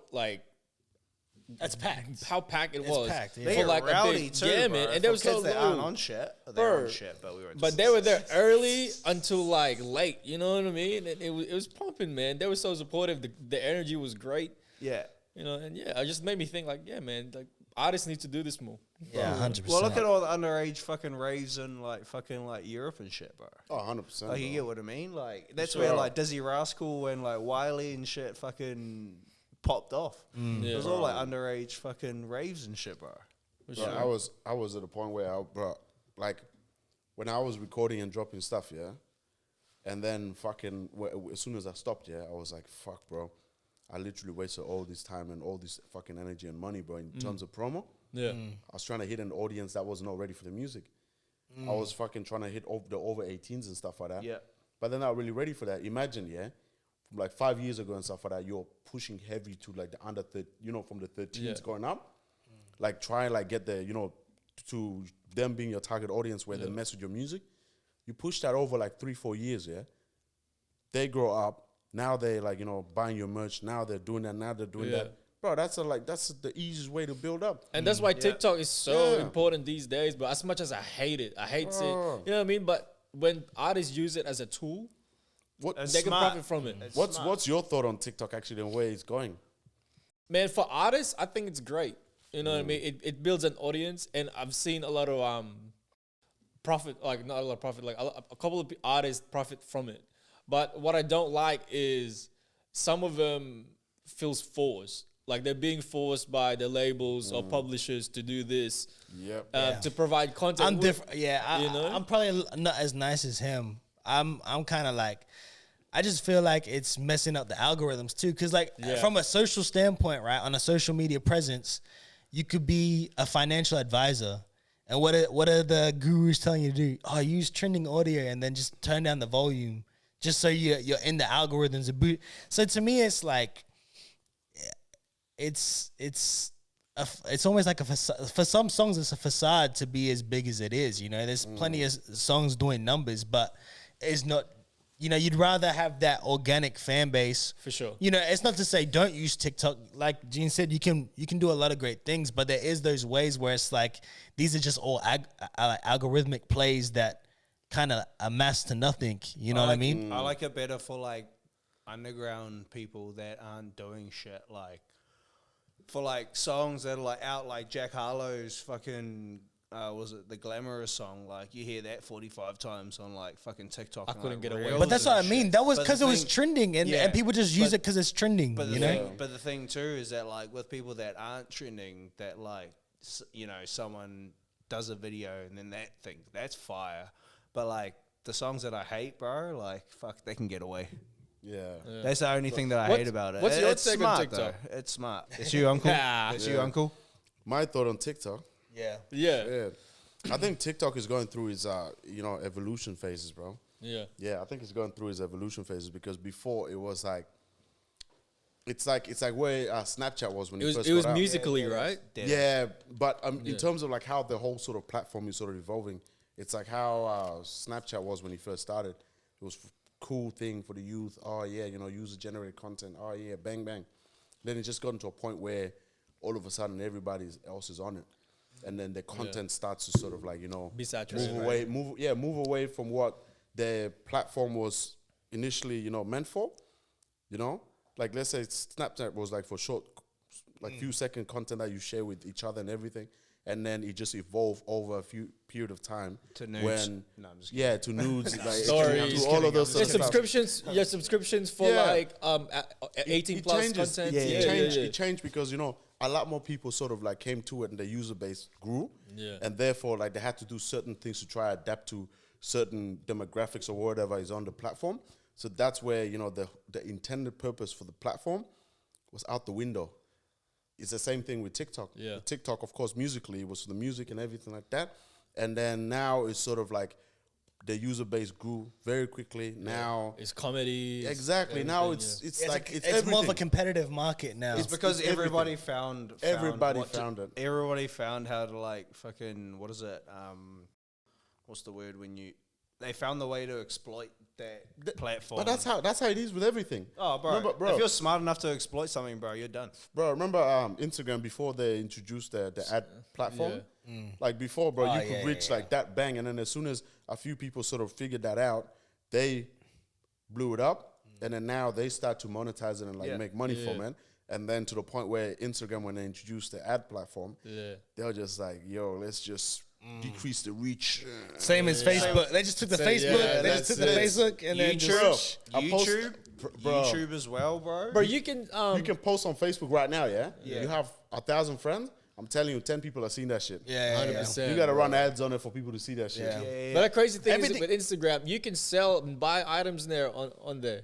That's packed. how packed it It's was. packed, yeah. They For get like a rowdy big, too, yeah, bro. man, and For they were so kids that aren't low. on shit. They're Bro. on shit, but we were. But they were there early until like late. You know what I mean? And it was pumping, man. They were so supportive. The energy was great. Yeah. And it just made me think like, yeah, man, like artists need to do this more. Yeah, 100%. Well, look at all the underage fucking raves in like fucking like Europe and shit, bro. Oh, 100%. Like you get what I mean? Like that's Sure. where like Dizzy Rascal and like Wiley and shit fucking popped off. Yeah. It was all like underage fucking raves and shit, bro. For Bro, sure. I was at a point where like when I was recording and dropping stuff, and then fucking as soon as I stopped, I was like, fuck, bro, I literally wasted all this time and all this fucking energy and money, bro, in terms of promo. Yeah. I was trying to hit an audience that was not ready for the music. I was fucking trying to hit the over 18s and stuff like that. Yeah. But they're not really ready for that. Imagine, like 5 years ago and stuff like that, you're pushing heavy to like the under 30, from the 13s going up, like try and like get the, to them being your target audience where they mess with your music. You push that over like 3-4 years, they grow up. Now they like, buying your merch. Now they're doing that. Now they're doing that. Bro, that's the easiest way to build up. And that's why TikTok is so important these days. But as much as I hate it, I hate seeing, you know what I mean? But when artists use it as a tool, they can profit from it. What's your thought on TikTok actually and where it's going? Man, for artists, I think it's great. You know what I mean? It builds an audience, and I've seen a lot of profit, like not a lot of profit, like a couple of artists profit from it. But what I don't like is some of them feels forced. Like they're being forced by the labels or publishers to do this, to provide content. I'm different. Yeah, I'm probably not as nice as him. I'm kind of like, I just feel like it's messing up the algorithms too. Cause like from a social standpoint, right, on a social media presence, you could be a financial advisor. And what are the gurus telling you to do? Oh, use trending audio and then just turn down the volume just so you're in the algorithms. So to me, it's like, it's almost like a facade. For some songs, it's a facade to be as big as it is. There's plenty of songs doing numbers, but it's not. You'd rather have that organic fan base for sure. It's not to say don't use TikTok. Like Gene said, you can do a lot of great things, but there is those ways where it's like these are just all algorithmic plays that kind of amass to nothing. You know what I mean? I like it better for like underground people that aren't doing shit, like for like songs that are like out, like Jack Harlow's fucking was it the Gamirez song? Like you hear that 45 times on like fucking TikTok. I couldn't get away. But that's what I mean. That was because it was trending, and people just use it because it's trending. But the thing too is that like with people that aren't trending, that like someone does a video and then that's fire. But like the songs that I hate, bro, like fuck, they can get away. Yeah. That's the only thing that I hate about it. What's your it's take smart, on TikTok? Though. It's smart. It's you, uncle. It's you, uncle. My thought on TikTok. Yeah. I think TikTok is going through its evolution phases, bro. Yeah, I think it's going through its evolution phases because before it was like it's like where Snapchat was when it first was got out. Musically, right? Yeah, but in terms of like how the whole sort of platform is sort of evolving, it's like how Snapchat was when it first started. It was cool thing for the youth. Oh yeah, user generated content. Oh yeah, bang bang. Then it just got to a point where all of a sudden everybody else is on it, and then the content starts to sort of like be saturated. Move away from what the platform was initially meant for. Like let's say Snapchat was like for short, like few second content that you share with each other and everything. And then it just evolved over a few period of time to nudes. To nudes, like stories, to all of those your subscriptions for like 18 plus content. It changed because a lot more people sort of like came to it and the user base grew, and therefore like they had to do certain things to try to adapt to certain demographics or whatever is on the platform. So that's where the intended purpose for the platform was out the window. It's the same thing with TikTok. Yeah. With TikTok, of course, musically, it was for the music and everything like that. And then now it's sort of like the user base grew very quickly. Now it's comedy. Exactly. Now it's it's more of a competitive market now. It's because everybody found it. Everybody found how to like fucking, what is it? What's the word when they found the way to exploit that platform. But that's how it is with everything. Oh, bro. If you're smart enough to exploit something, bro, you're done. Bro, remember Instagram before they introduced the ad platform? Like before, bro, you could reach like that bang, and then as soon as a few people sort of figured that out, they blew it up, and then now they start to monetize it and like make money from it. And then to the point where Instagram, when they introduced the ad platform, they were just like, yo, let's just decrease the reach. Same as Facebook. They just took the Facebook. They just took the Facebook and then YouTube as well, bro. Bro, you can post on Facebook right now. Yeah. You have 1,000 friends. I'm telling you, 10 people have seen that shit. 100%. You gotta run ads on it for people to see that shit. But the crazy thing is with Instagram, you can sell and buy items there on there.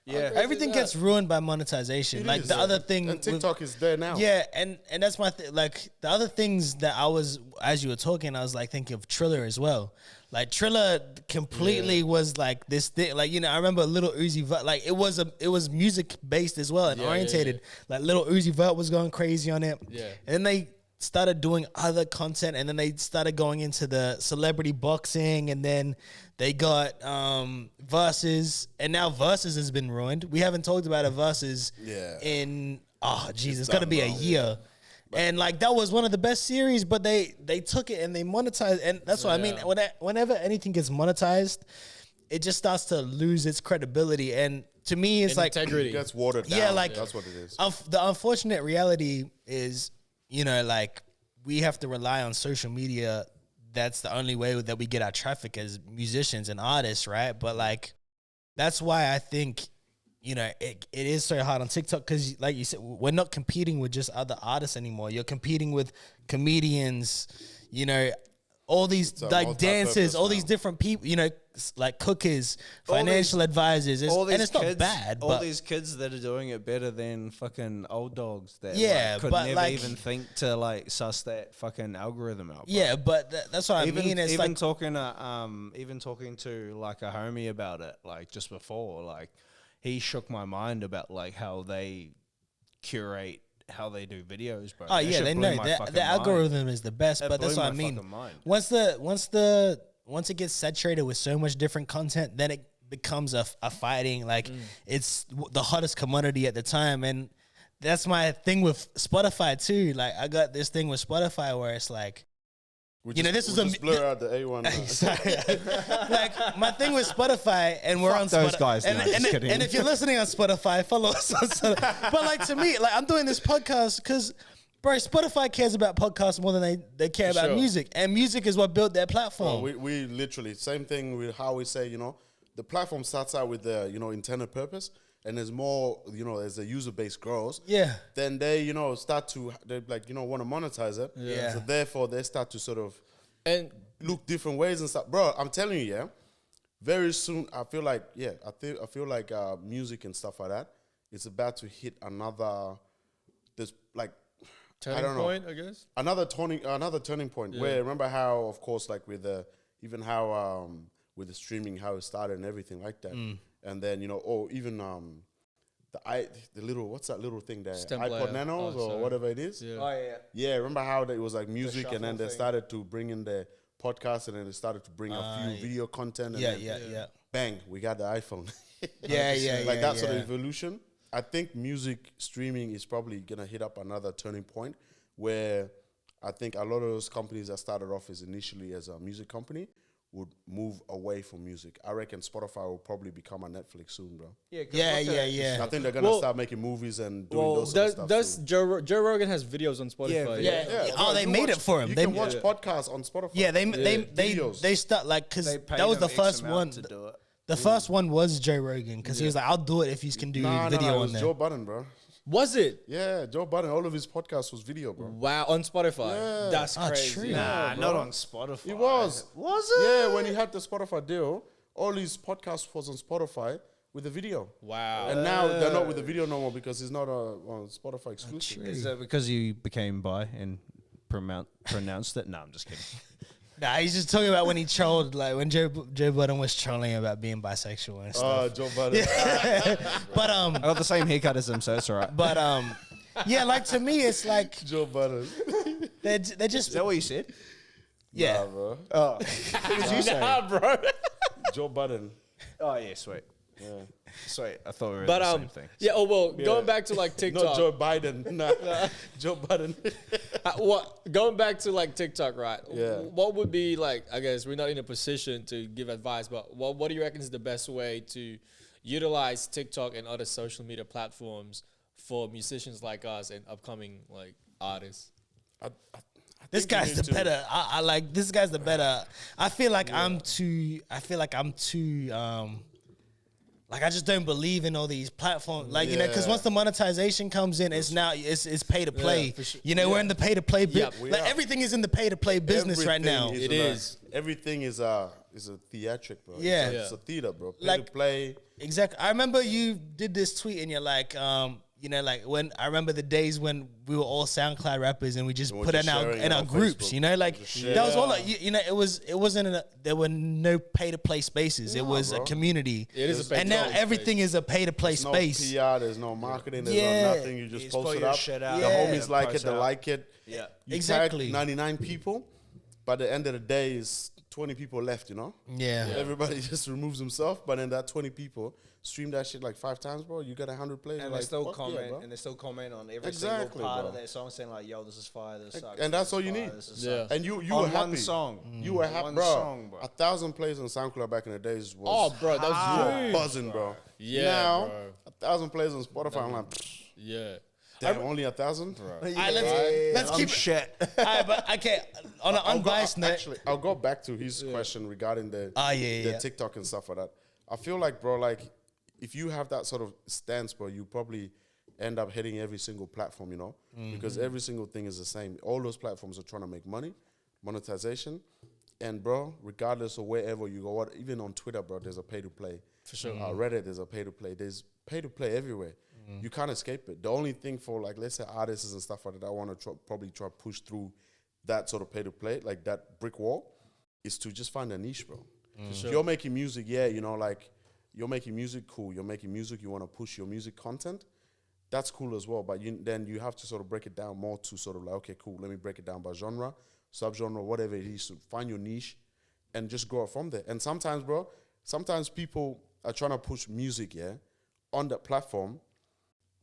Everything gets ruined by monetization. Like the other thing, and TikTok is there now. Yeah, and that's my like the other things that I was, as you were talking, I was like thinking of Triller as well. Like Triller completely was like this thing. Like, you know, I remember Little Uzi Vert. Like it was music based as well and orientated. Like Little Uzi Vert was going crazy on it. Yeah. And then they started doing other content, and then they started going into the celebrity boxing, and then they got Versus, and now Versus has been ruined. We haven't talked about a Versus in it's gonna be a year. And like that was one of the best series, but they took it and they monetized, and that's what I mean. Whenever anything gets monetized, it just starts to lose its credibility. And to me, it's like integrity. It gets watered down. Yeah, like that's what it is. The unfortunate reality is, you know, like we have to rely on social media. That's the only way that we get our traffic as musicians and artists, right? But like, that's why I think, you know, it is so hard on TikTok because, like you said, we're not competing with just other artists anymore. You're competing with comedians, you know, all these like dancers, all these different people, you know, like cookers, financial advisors, and it's kids, not bad. All but these kids that are doing it better than fucking old dogs that could but never like, even think to like suss that fucking algorithm out. Bro. Yeah, but that's what I mean. It's even like talking to like a homie about it, like just before, like he shook my mind about like how they curate how they do videos, bro. Oh yeah, they know the algorithm is the best, but that's what I mean. Once it gets saturated with so much different content, then it becomes a fighting, like it's the hottest commodity at the time. And that's my thing with Spotify too. Like I got this thing with Spotify where it's like, this is just blur out the A1. Like my thing with Spotify, and we're on those Spotify, guys. And if you're listening on Spotify, follow us on Spotify. But like to me, like I'm doing this podcast because, bro, Spotify cares about podcasts more than they care about music, and music is what built their platform. We literally same thing with how we say, you know, the platform starts out with the intended purpose. And there's more, as the user base grows, then they, start to, they want to monetize it. Yeah. So therefore, they start to sort of and look different ways and stuff. Bro, I'm telling you, very soon, I feel like, I feel like music and stuff like that, it's about to hit another, there's like, turning point, I guess? Another turning point. Where, remember how, of course, like with the, even how, with the streaming, how it started and everything like that. And then, even the little, what's that little thing there? iPod Nanos or whatever it is. Yeah. Oh yeah. Yeah, remember how it was like music and then they started to bring in the podcast and then they started to bring a few video content. And then bang, we got the iPhone. Like that sort of evolution. I think music streaming is probably going to hit up another turning point where I think a lot of those companies that started off as initially as a music company would move away from music. I reckon Spotify will probably become a Netflix soon, bro. Yeah. I think they're gonna start making movies and doing those sort of stuff. Joe Rogan has videos on Spotify? Yeah. Oh, they made it for him. You They can watch podcasts on Spotify. Yeah, they start like because that was the first one. to do it. The first one was Joe Rogan because he was like, "I'll do it if you can do video it on was there." Joe Budden, bro. Was it? Yeah, Joe Budden. All of his podcasts was video, bro. Wow, on Spotify. Yeah. That's Oh, crazy. true. Nah, not on Spotify. It was. Was it? Yeah, when he had the Spotify deal, all his podcasts was on Spotify with the video. Wow. And now they're not with the video no more because it's not on Spotify exclusive. Is that because you became bi and pronounced it? No, I'm just kidding. Nah, he's just talking about when he trolled, like when Joe Budden was trolling about being bisexual and stuff. Joe Budden. But I got the same haircut as him, so it's alright. but yeah, like to me, it's like Joe Budden. they're just Is that what you said? yeah. Nah, bro. Oh, what did you say? Nah, bro. Joe Budden. Oh yeah, sweet. Yeah. Sweet. I thought we were But the same thing. yeah. Oh well, going back to like TikTok. Not Joe Biden. Nah. Joe Budden. Going back to like TikTok, right? Yeah. What would be like? I guess we're not in a position to give advice, but what do you reckon is the best way to utilize TikTok and other social media platforms for musicians like us and upcoming like artists? This guy's the better. I like this guy's the better. I feel like I'm too. Like I just don't believe in all these platforms. Like because once the monetization comes in, it's pay to play. for sure. We're in the pay to play. We Like are. everything is in the pay to play business right now. It is. Everything is a theatric, bro. Yeah. It's a theater, bro. Pay Like- to play. Exactly. I remember you did this tweet and you're like, you know, like when I remember the days when we were all SoundCloud rappers and we just put it sharing in it our on groups, Facebook. you know, like that was all like, you know, it wasn't there were no pay to play spaces. It was a community. It is a pay and to now play everything is a pay to play There's space. no PR, there's no marketing, there's Yeah. no nothing. You just Just put post it your up. shit out. The Yeah. homies like it, Post they out. like it. Yeah. You Exactly. tag 99 people, but at the end of the day, is 20 people left, you know? Yeah. Everybody just removes himself, but then that 20 people stream that shit like 5 times, bro. You got 100 plays. And like, they still fuck yeah, comment, bro. and they still comment on every Exactly, single part bro. of that song, saying like, "Yo, this is fire, this sucks." And that's this all is you fire, need. this is Yeah. sucks. And you On were one happy. song. You were happy, One bro. song, bro. 1,000 plays on SoundCloud back in the days was Oh, bro, that was huge. buzzing, bro. Yeah, Now, bro. 1,000 plays on Spotify, I'm like, Yeah. damn, only 1,000? All right, let's keep shit. All right, but okay, on an unbiased note. Actually, I'll go back to his question regarding the yeah. TikTok and stuff like that. I feel like, bro, like if you have that sort of stance, bro, you probably end up hitting every single platform, you know, because every single thing is the same. All those platforms are trying to make money, monetization, and bro, regardless of wherever you go, what even on Twitter, bro, there's a pay to play. For sure. Reddit, there's a pay to play. There's pay to play everywhere. You can't escape it. The only thing for like, let's say artists and stuff like that, I want to probably try push through that sort of pay to play, like that brick wall, is to just find a niche, bro. If you're making music, yeah, you know, like you're making music, cool. You're making music, you want to push your music content, that's cool as well. But then you have to sort of break it down more to sort of like, okay, cool, let me break it down by genre, subgenre, whatever it is, to find your niche and just grow it from there. And sometimes, bro, people are trying to push music, yeah, on that platform.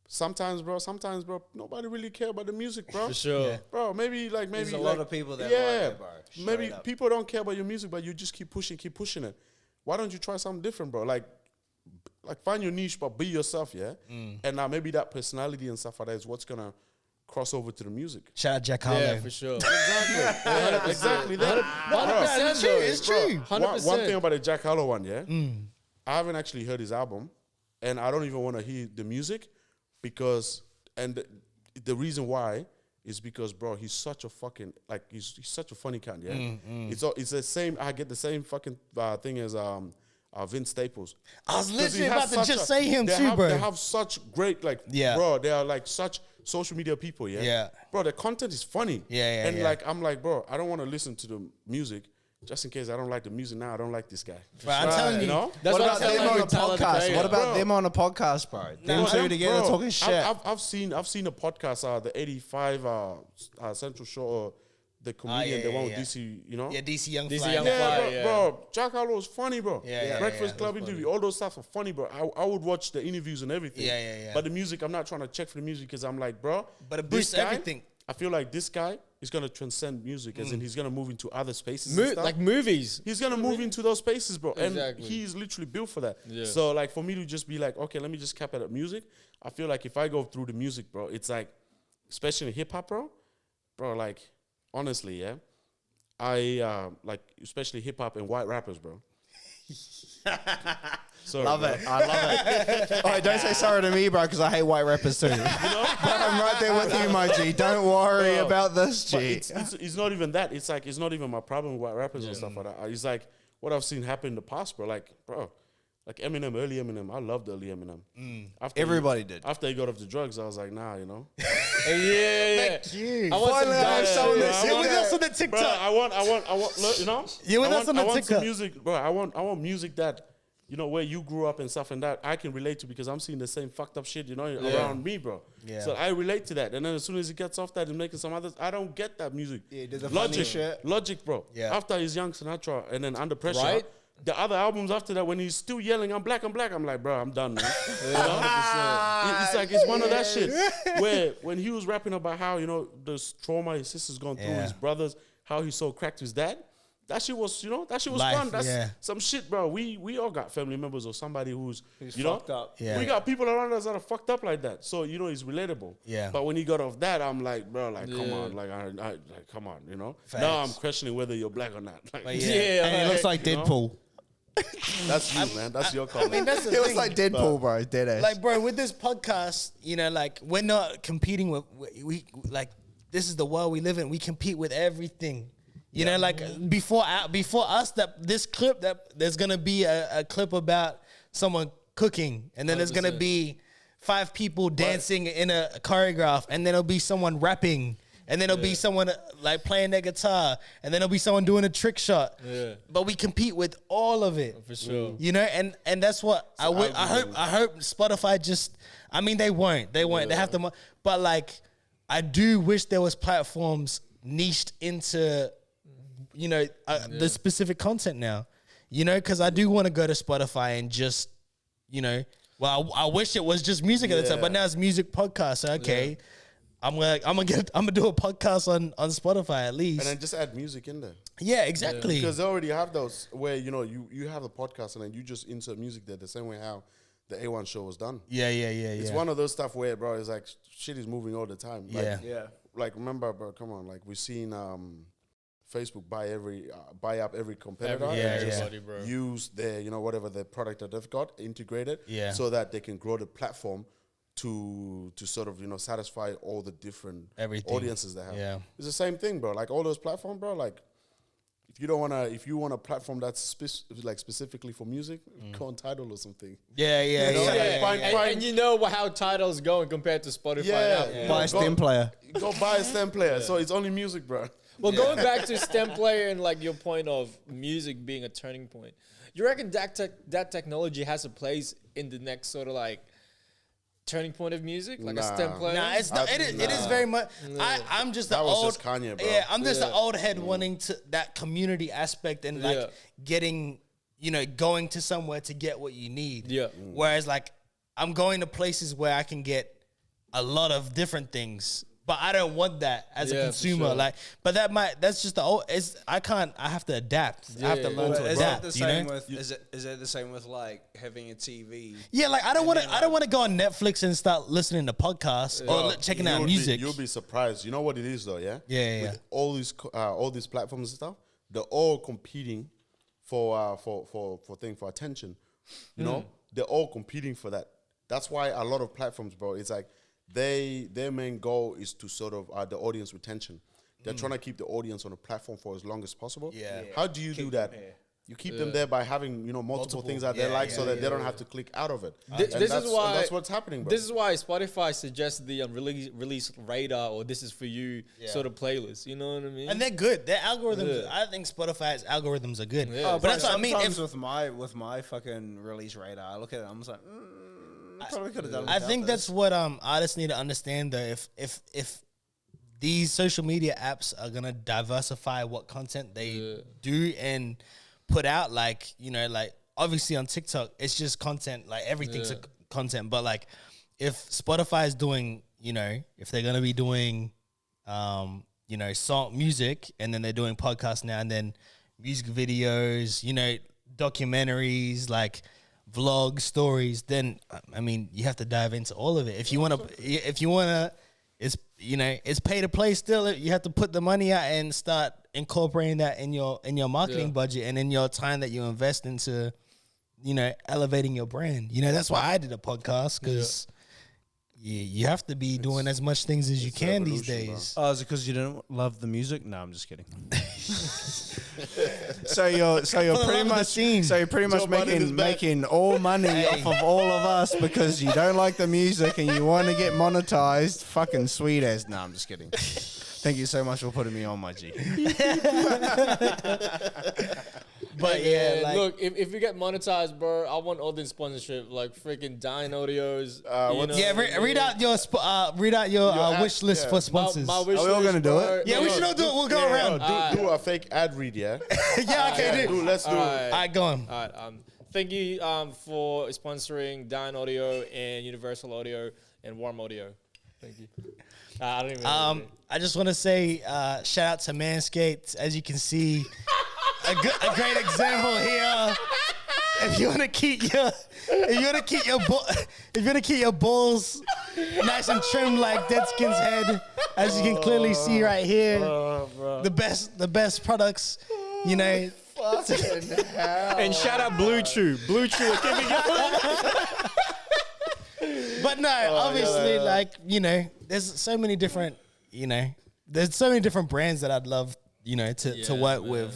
Sometimes, bro, nobody really care about the music, bro. For sure. Yeah. Bro, maybe There's a lot of people that like it, bro. Maybe Straight up. people don't care about your music, but you just keep pushing it. Why don't you try something different, bro? Like find your niche, but be yourself, yeah? And now maybe that personality and stuff like that is what's gonna cross over to the music. Shout out Jack Harlow. Yeah, for sure. Exactly. Exactly. That. 100%, it's true, it's true. One 100%. thing about the Jack Harlow one, yeah? I haven't actually heard his album, and I don't even want to hear the music because, and the reason why is because, bro, he's such a fucking, like, he's such a funny cunt, yeah? It's the same, I get the same fucking thing as Vince Staples. I was 'Cause he literally has about to such just say him they too, have, bro. They have such great, like, Yeah. bro, they are like such social media people, yeah? Yeah. Bro, the content is funny. Yeah, And yeah. like, I'm like, bro, I don't want to listen to the music just in case I don't like the music now. I don't like this guy. Bro, I'm telling you, You know? That's What what about I'm them telling on you, a Tyler, the podcast? Creator. What about Bro. them on a podcast, bro? Them two together Bro, talking shit. I've seen a podcast, the 85 Central Show, or the comedian, yeah, the one yeah, with DC, you know? yeah, DC Young DC Fly. Young Yeah. Fly. Yeah, yeah. bro, Jack Harlow is funny, bro. Yeah, Breakfast yeah, Club interview, all those stuff are funny, bro. I would watch the interviews and everything. Yeah. But the music, I'm not trying to check for the music because I'm like, bro, But it this boosts guy, everything. I feel like this guy is gonna transcend music, as in he's gonna move into other spaces. and stuff. Like movies. He's gonna move into those spaces, bro, Exactly. and he's literally built for that. Yeah. So, like, for me to just be like, okay, let me just cap it at music. I feel like if I go through the music, bro, it's like, especially in hip hop, bro, like, honestly, yeah, I like especially hip hop and white rappers, bro. Sorry, Love bro. it. I love it. All right, don't say sorry to me, bro, because I hate white rappers too. But I'm right there with you, my G. Don't worry Bro, about this, But G. it's not even that. It's like, it's not even my problem with white rappers and stuff like that. It's like what I've seen happen in the past, bro. Like Eminem, early Eminem. I loved early Eminem. After Everybody did. After he got off the drugs, I was like, nah, you know. Yeah. Thank you. I want some Finally, I have guys. someone Yeah, that's I You're want with that. us on the Bro, TikTok. I want, look, you know. You're with I us on want, the I want some TikTok. music, bro. I want music that, you know, where you grew up and stuff and that I can relate to because I'm seeing the same fucked up shit, you know, around me, bro. Yeah. So I relate to that. And then as soon as he gets off that and making some others, I don't get that music. Yeah, did the funny Logic, shit. Logic, bro. Yeah. After his Young Sinatra and then Under Pressure, Right? the other albums after that, when he's still yelling, I'm black, I'm like, bro, I'm done, man. You know? It's like, it's one of that shit where when he was rapping about how, you know, the trauma his sister's gone through, Yeah. his brothers, how he so cracked his dad. That shit was, you know, Life, fun. That's yeah. some shit, bro. We all got family members or somebody who's you know, fucked up. Yeah. we got people around us that are fucked up like that. So, you know, it's relatable. Yeah. But when he got off that, I'm like, bro, like, come Yeah. on, like, come on, you know. Facts. Now I'm questioning whether you're black or not. Like, But Yeah, and it looks like you know? Deadpool. that's you, man. That's your comment. I mean, that's the It was thing. like Deadpool, bro. Dead ass. Like, bro, with this podcast, you know, like, we're not competing with, we like, this is the world we live in. We compete with everything. You know, like, before us, that this clip, that there's gonna be a clip about someone cooking, and then there's gonna 100%. be 5 people dancing in a choreograph, and then it'll be someone rapping, and then it'll be someone like playing their guitar, and then it'll be someone doing a trick shot. Yeah. But we compete with all of it. For sure. You know, and that's what I hope Spotify just, I mean, they won't. They have to, but like, I do wish there was platforms niched into, you know, the specific content now, you know, because I do want to go to Spotify and just, you know, well, I wish it was just music at the time, but now it's music podcast. So, okay. I'm gonna do a podcast on Spotify at least, and then just add music in there. Yeah, exactly. Because they already have those where you have the podcast and then you just insert music there the same way how the A1 show was done. Yeah. It's one of those stuff where, bro, it's like shit is moving all the time. Like, yeah. Like remember, bro, come on, like we've seen Facebook buy up every competitor. Yeah. Use their whatever the product that they've got, integrate it, so that they can grow the platform to sort of satisfy all the different audiences they have. Yeah, it's the same thing, bro. Like all those platforms, bro. Like if you want a platform that's specifically for music, go on Tidal or something. And you know how Tidal's going compared to Spotify. Buy a stem player. Go buy a stem player. So it's only music, bro. Well, going back to stem player and like your point of music being a turning point, you reckon that technology has a place in the next sort of like turning point of music, like a stem player? Nah, it's not. It is very much. I'm just the old. Just Kanye, bro. Yeah, I'm just the old head wanting to that community aspect and like getting, going to somewhere to get what you need. Yeah. Whereas like I'm going to places where I can get a lot of different things. But I don't want that as a consumer. Sure. Like, but that's just the old. I have to adapt. I have to learn to adapt. Is it the same with like having a TV? Yeah, like I don't want to go on Netflix and start listening to podcasts or checking out music. You'll be surprised. You know what it is though, yeah? Yeah. With all these platforms and stuff, they're all competing for attention. You know, they're all competing for that. That's why a lot of platforms, bro, it's like their main goal is to sort of the audience retention. They're trying to keep the audience on a platform for as long as possible. Yeah. How do you do that? You keep them there by having multiple things that they like, so that they don't have to click out of it. That's what's happening, bro. This is why Spotify suggests the release radar or this is for you sort of playlist. You know what I mean? And they're good. Their algorithms. I think Spotify's algorithms are good. Yeah. But that's what I mean. With my fucking release radar, I look at it, I'm just like, probably could have done. I think that's what artists need to understand though. If these social media apps are gonna diversify what content they do and put out, like obviously on TikTok it's just content, like everything's content. But like if Spotify is doing, if they're gonna be doing, song music, and then they're doing podcasts now and then music videos, documentaries, like vlog stories, then I mean you have to dive into all of it. If you want to, it's pay to play still. You have to put the money out and start incorporating that in your marketing budget and in your time that you invest into, elevating your brand. That's why I did a podcast, because you have to be doing as much things as you can these days. Oh, is it because you don't love the music? No, I'm just kidding. So you're pretty much making all money off of all of us because you don't like the music and you want to get monetized. Fucking sweet as. No, I'm just kidding. Thank you so much for putting me on, my G. But look, if you get monetized, bro, I want all the sponsorship, like freaking Dine Audios. Read out your wish list for sponsors. My wish Are we all gonna do it? Yeah, we should all do it. We'll go around. Do a fake ad read, yeah? Okay, Let's do it. All right, go on. All right. Thank you for sponsoring Dine Audio and Universal Audio and Warm Audio. Thank you. I don't even know. I just want to say shout out to Manscaped. As you can see, a great example here. If you want to keep your balls nice and trimmed like Deadskin's head, as you can clearly see right here, the best products, Fucking hell. And shout out Blue Chew. Blue Chew. But no, obviously, there's so many different, there's so many different brands that I'd love, to work with,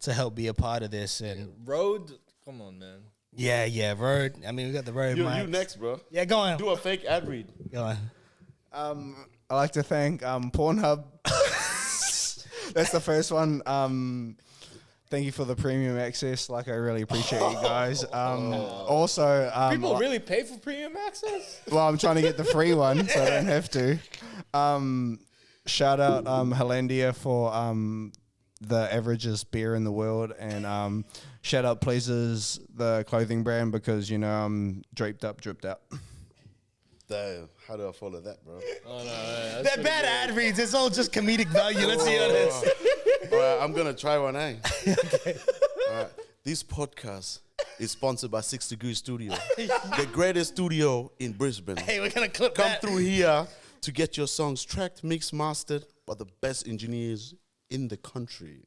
to help be a part of this. And Rode, come on, man. Yeah, road. I mean, we got the road You mics. next, bro. Yeah, go on. Do a fake ad read. Go on. I like to thank Pornhub. That's the first one. Thank you for the premium access. Like, I really appreciate you guys. Also, People really pay for premium access? well, I'm trying to get the free one, so I don't have to. Shout out Hollandia for the averagest beer in the world, and shout out Pleasers, the clothing brand, because I'm dripped out. Damn, how do I follow that, bro? Oh, no, That bad ad reads. It's all just comedic value. Let's be honest. All right, I'm gonna try one, eh? Okay. All right. This podcast is sponsored by 6 Degree Studio, the greatest studio in Brisbane. Hey, we're gonna clip Come that. through here to get your songs tracked, mixed, mastered by the best engineers in the country.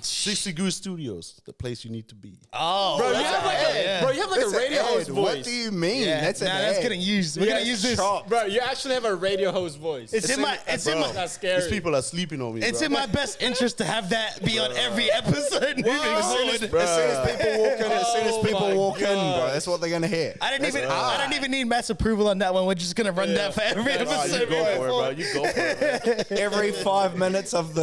6 Degree Studios, the place you need to be. Oh, Bro, you that's have an like ad. a radio That's host an ad. voice. What do you mean? Yeah, That's an that's ad. getting used. We're gonna use this. Bro, you actually have a radio host voice. It's in my. It's in my. That's scary. These people are sleeping on me. It's bro. in my best interest to have that be on every episode moving forward. As soon as people walk in, my bro, that's what they're gonna hear. I didn't even need Matt's approval on that one. We're just gonna run that for every Oh, episode. you go moving for it, bro. forward. You go for it, bro. Every 5 minutes of the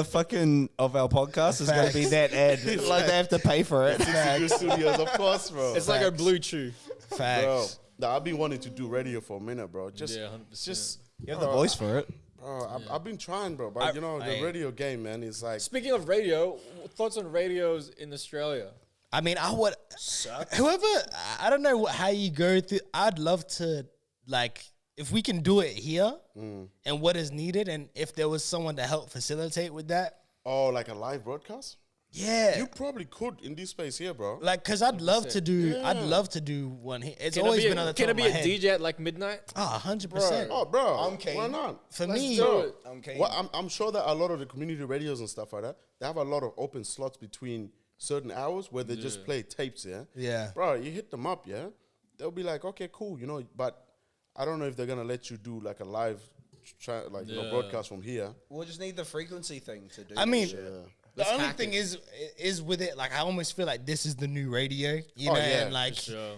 of our podcast is gonna be that ad. Like they have to pay for it. 6 Degree Studios, of course, bro. It's like a blue chew. Bro, Facts. nah, I've been wanting to do radio for a minute, bro. Yeah, 100%. Just, You have the voice for it. bro. I've been trying, bro. But the radio game, man, is like. Speaking of radio, thoughts on radios in Australia? I mean, I would. Whoever, I don't know how you go through. I'd love to, like, if we can do it here and what is needed, and if there was someone to help facilitate with that. Oh, like a live broadcast? Yeah. You probably could in this space here, bro. Like, cause I'd love to do. I'd love to do one here. It's Can always it be been on the top can it of be my a head. DJ at like midnight? Oh, 100%. Oh, bro. I'm keen. Why not? For Let's me, do it. I'm keen. Well, I'm sure that a lot of the community radios and stuff like that, they have a lot of open slots between certain hours where they just play tapes, yeah? Yeah. Bro, you hit them up, yeah? They'll be like, okay, cool, but I don't know if they're going to let you do like a live broadcast from here. We'll just need the frequency thing to do. I mean, shit. the only thing is with it, like, I almost feel like this is the new radio, you know, yeah, and like, Sure.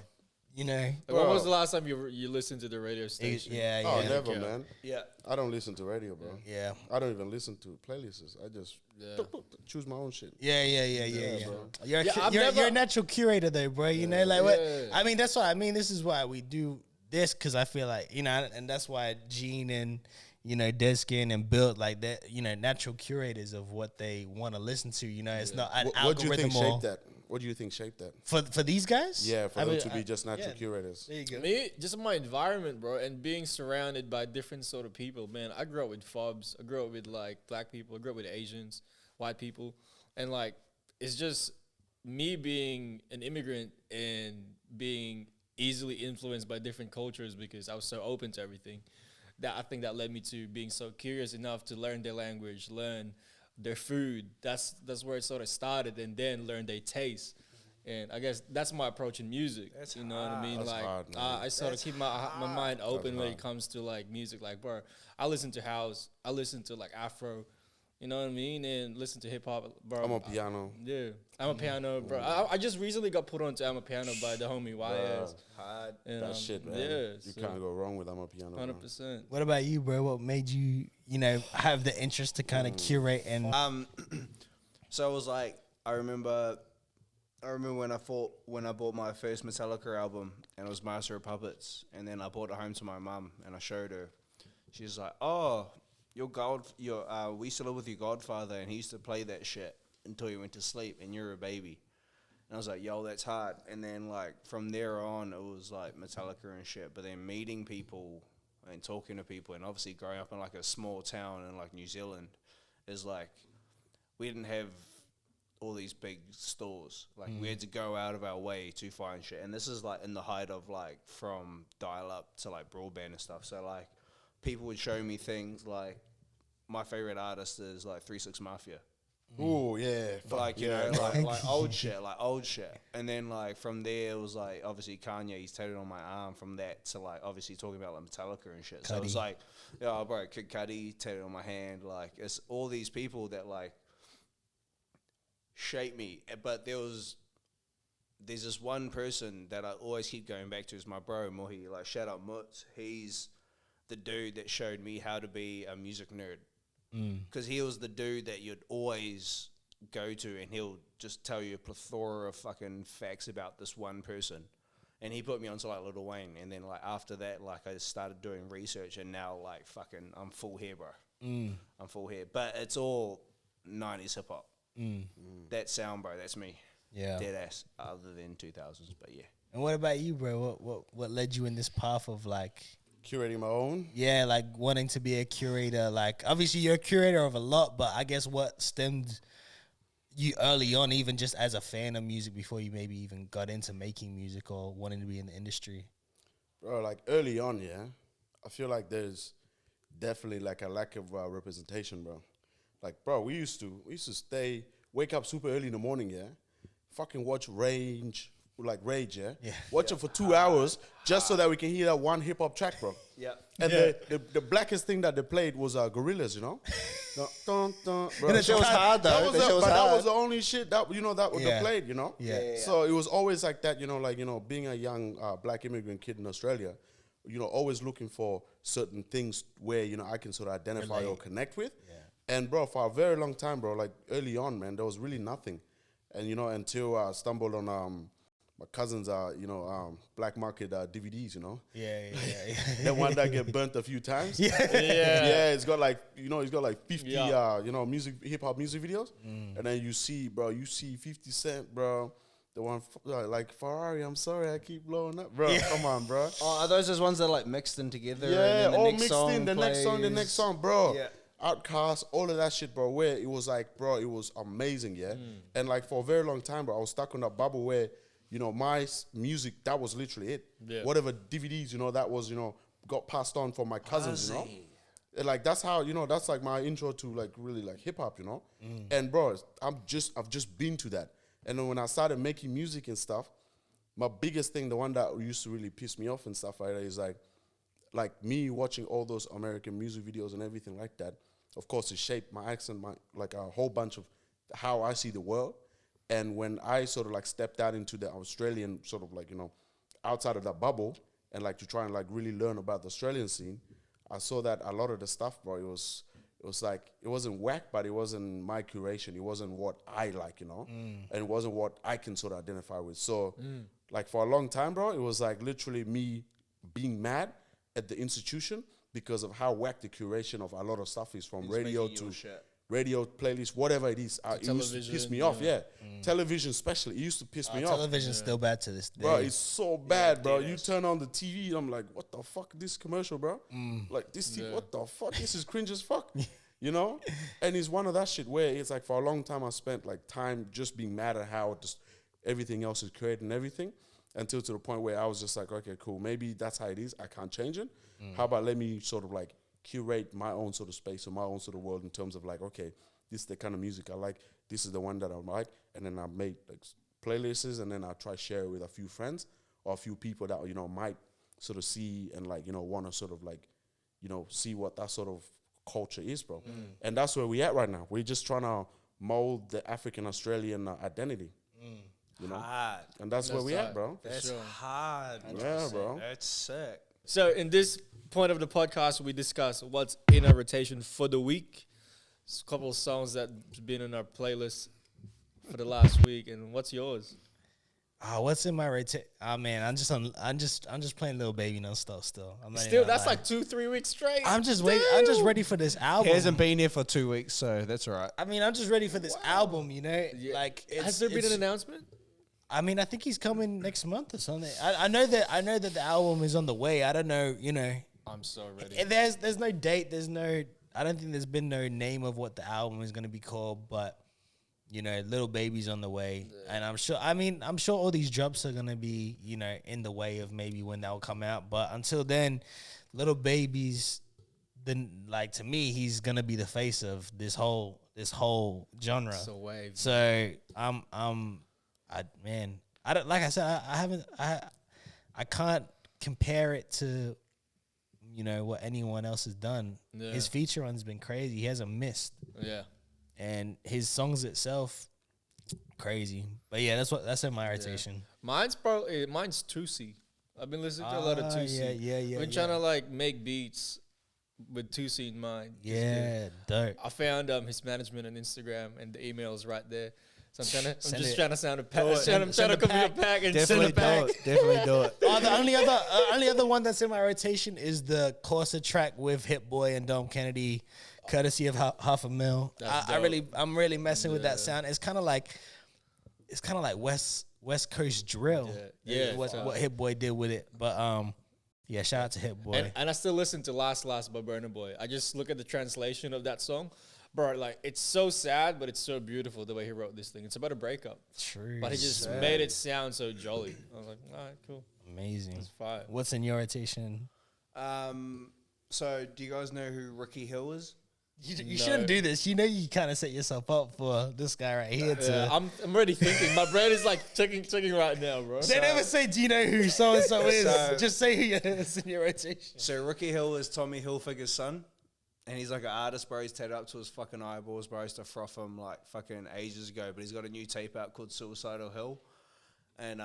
you know, Like, when was the last time you listened to the radio station? yeah, Oh, yeah, never, man. Yeah. I don't listen to radio, bro. yeah. I don't even listen to playlists. I just choose my own shit. Yeah. bro. You're, Yeah, I've you're never- a natural curator, though, bro. You know, like Yeah. what? I mean, that's why. I mean, this is why we do this, because I feel like, you know, and that's why Gene and Deskin and Built, like that, natural curators of what they want to listen to. You know, it's not an What do you algorithm think or shaped that? What do you think shaped that? for these guys. Yeah, for I them mean, to be just natural curators. There you go. Me, just my environment, bro, and being surrounded by different sort of people. Man, I grew up with fobs. I grew up with like black people. I grew up with Asians, white people, and like it's just me being an immigrant and being easily influenced by different cultures because I was so open to everything. That I think that led me to being so curious enough to learn their language, learn their food. That's where it sort of started, and then learn their taste. And I guess that's my approach in music. You know what I mean? That's Like hard, man. I sort of keep my mind open when it comes to like music. Like, bro, I listen to house, I listen to like Afro. You know what I mean? And listen to hip hop, bro. I'm a piano. Yeah, I'm a piano, bro. I just recently got put onto I'm a piano by the homie YS. Hard. And, That shit, man. Yeah, You can't go wrong with I'm a piano. man. 100%. What about you, bro? What made you, have the interest to kind of curate and So it was like I remember when I bought my first Metallica album, and it was Master of Puppets, and then I brought it home to my mum and I showed her. She's like, "Oh, we used to live with your godfather, and he used to play that shit until he went to sleep, and you're a baby." And I was like, "Yo, that's hard." And then like from there on, it was like Metallica and shit. But then meeting people and talking to people, and obviously growing up in like a small town in like New Zealand, is like we didn't have all these big stores. Like we had to go out of our way to find shit. And this is like in the height of like from dial up to like broadband and stuff. So like people would show me things like my favorite artist is like 3-6 Mafia. Ooh, yeah. Like, you know, like old shit. And then like from there it was like obviously Kanye, he's tatted on my arm, from that to like obviously talking about like Metallica and shit. So it was like, yeah, bro, Kid Cudi tatted on my hand. Like it's all these people that like shape me. But there was there's this one person that I always keep going back to is my bro Mohi. Like shout out Mutz. He's the dude that showed me how to be a music nerd. Because he was the dude that you'd always go to, and he'll just tell you a plethora of fucking facts about this one person. And he put me onto like Lil Wayne, and then like after that, like I started doing research, and now like fucking I'm full hair, bro. I'm full hair, but it's all 90s hip hop. That sound, bro. That's me. Yeah. Dead ass. Other than 2000s, but yeah. And what about you, bro? What led you in this path of like Curating my own. yeah, like wanting to be a curator? Like obviously you're a curator of a lot, but I guess what stemmed you early on, even just as a fan of music before you maybe even got into making music or wanting to be in the industry? Bro, like early on, yeah, I feel like there's definitely like a lack of representation, bro. Like, bro, we used to wake up super early in the morning, yeah, fucking watch Rage, yeah, watch it for 2 hours just so that we can hear that one hip hop track, bro. Yeah. And the blackest thing that they played was Gorillas, you know. Dun, dun, bro. That shit was hard though. That was the only shit that they played, you know. Yeah. So it was always like that, you know, like, you know, being a young black immigrant kid in Australia, you know, always looking for certain things where, you know, I can sort of identify or connect with. Yeah. And bro, for a very long time, bro, like early on, man, there was really nothing. And you know, until I stumbled on my cousin's black market DVDs, you know. Yeah. That one that get burnt a few times. Yeah. Yeah, it's got like 50 hip hop music videos. And then you see 50 Cent, bro. The one like Ferrari, I'm sorry I keep blowing up. Bro, come on, bro. Oh, are those ones that are like mixed in together? Yeah, and then all mixed in, the next song, bro. Yeah. Outcast, all of that shit, bro, where it was like, bro, it was amazing, yeah? And like for a very long time, bro, I was stuck on that bubble where, you know, my music, that was literally it. Yeah. Whatever DVDs, you know, that was, you know, got passed on from my cousins, you know? And like, that's how, you know, that's like my intro to like really like hip hop, you know? And bro, I've just been to that. And then when I started making music and stuff, my biggest thing, the one that used to really piss me off and stuff like that is like me watching all those American music videos and everything like that. Of course, it shaped my accent, like a whole bunch of how I see the world. And when I sort of like stepped out into the Australian sort of like, you know, outside of that bubble and like to try and like really learn about the Australian scene, I saw that a lot of the stuff, bro, it was like, it wasn't whack, but it wasn't my curation. It wasn't what I like, you know, and it wasn't what I can sort of identify with. So like for a long time, bro, it was like literally me being mad at the institution because of how whack the curation of a lot of stuff is, from radio to radio playlist, whatever it is. It used to piss me off, Television especially, it used to piss me off. Television's still bad to this day. Bro, it's so bad, bro. You turn on the TV and I'm like, what the fuck, this commercial, bro? Like, this TV, what the fuck? This is cringe as fuck. You know? And it's one of that shit where it's like for a long time I spent like time just being mad at how everything else is created and everything, until to the point where I was just like, okay, cool, maybe that's how it is. I can't change it. How about let me sort of like curate my own sort of space or my own sort of world in terms of like, okay, this is the kind of music I like. This is the one that I like. And then I made like playlists, and then I try share it with a few friends or a few people that, you know, might sort of see and like, you know, want to sort of like, you know, see what that sort of culture is, bro. And that's where we at right now. We're just trying to mold the African Australian identity. You know? Hard. And that's where we at, bro. That's hard. Yeah, bro. That's sick. So in this point of the podcast, we discuss what's in our rotation for the week. It's a couple of songs that's been in our playlist for the last week, and what's yours? What's in my rotation? Man, I'm just playing Lil Baby nonstop still. Still, that's like 2-3 weeks straight. I'm just waiting. I'm just ready for this album. He hasn't been here for 2 weeks, so that's all right. I mean, I'm just ready for this album, you know? Yeah. Like, has there been an announcement? I mean, I think he's coming next month or something. I know that the album is on the way. I don't know, you know. I'm so ready. There's no date. I don't think there's been no name of what the album is going to be called, but you know, Little Baby's on the way. Yeah. And I'm sure all these drops are going to be, you know, in the way of maybe when that will come out. But until then, Little Baby's, like, to me, he's going to be the face of this whole genre. So wave. So I don't, like I said, I can't compare it to, you know, what anyone else has done. Yeah. His feature run's been crazy. He hasn't missed. Yeah. And his songs itself, Crazy. But yeah, that's in my rotation. Mine's 2C. I've been listening to a lot of 2C. Yeah. I've been trying to like make beats with 2C in mind. Yeah, dope. I found his management on Instagram and the email is right there. So I'm Send just it. trying to sound a pack. Send I'm trying to the come in a pack. pack and Definitely send it back. do it. Definitely do it. Oh, the only other one that's in my rotation is the Corsa track with Hit Boy and Dom Kennedy, courtesy of Half a Mil. That's I'm really messing with that sound. It's kind of like West Coast drill. Yeah. What Hit Boy did with it. But yeah, shout out to Hit Boy. And I still listen to Last by Burna Boy. I just look at the translation of that song. Bro, like, it's so sad, but it's so beautiful the way he wrote this thing. It's about a breakup. True. But he just made it sound so jolly. I was like, all right, cool. Amazing. It's fire. What's in your rotation? So do you guys know who Ricky Hill is? You shouldn't do this. You know you kind of set yourself up for this guy right here. I'm already thinking. My brain is like ticking right now, bro. They never say, do you know who so-and-so is? So- Just say who is in your rotation. So Ricky Hill is Tommy Hilfiger's son. And he's like an artist, bro. He's tattooed up to his fucking eyeballs, bro. I used to froth him like fucking ages ago. But he's got a new tape out called Suicidal Hill. And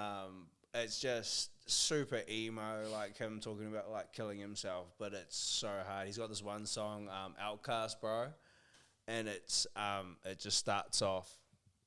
it's just super emo, like him talking about like killing himself. But it's so hard. He's got this one song, Outcast, bro. And it's it just starts off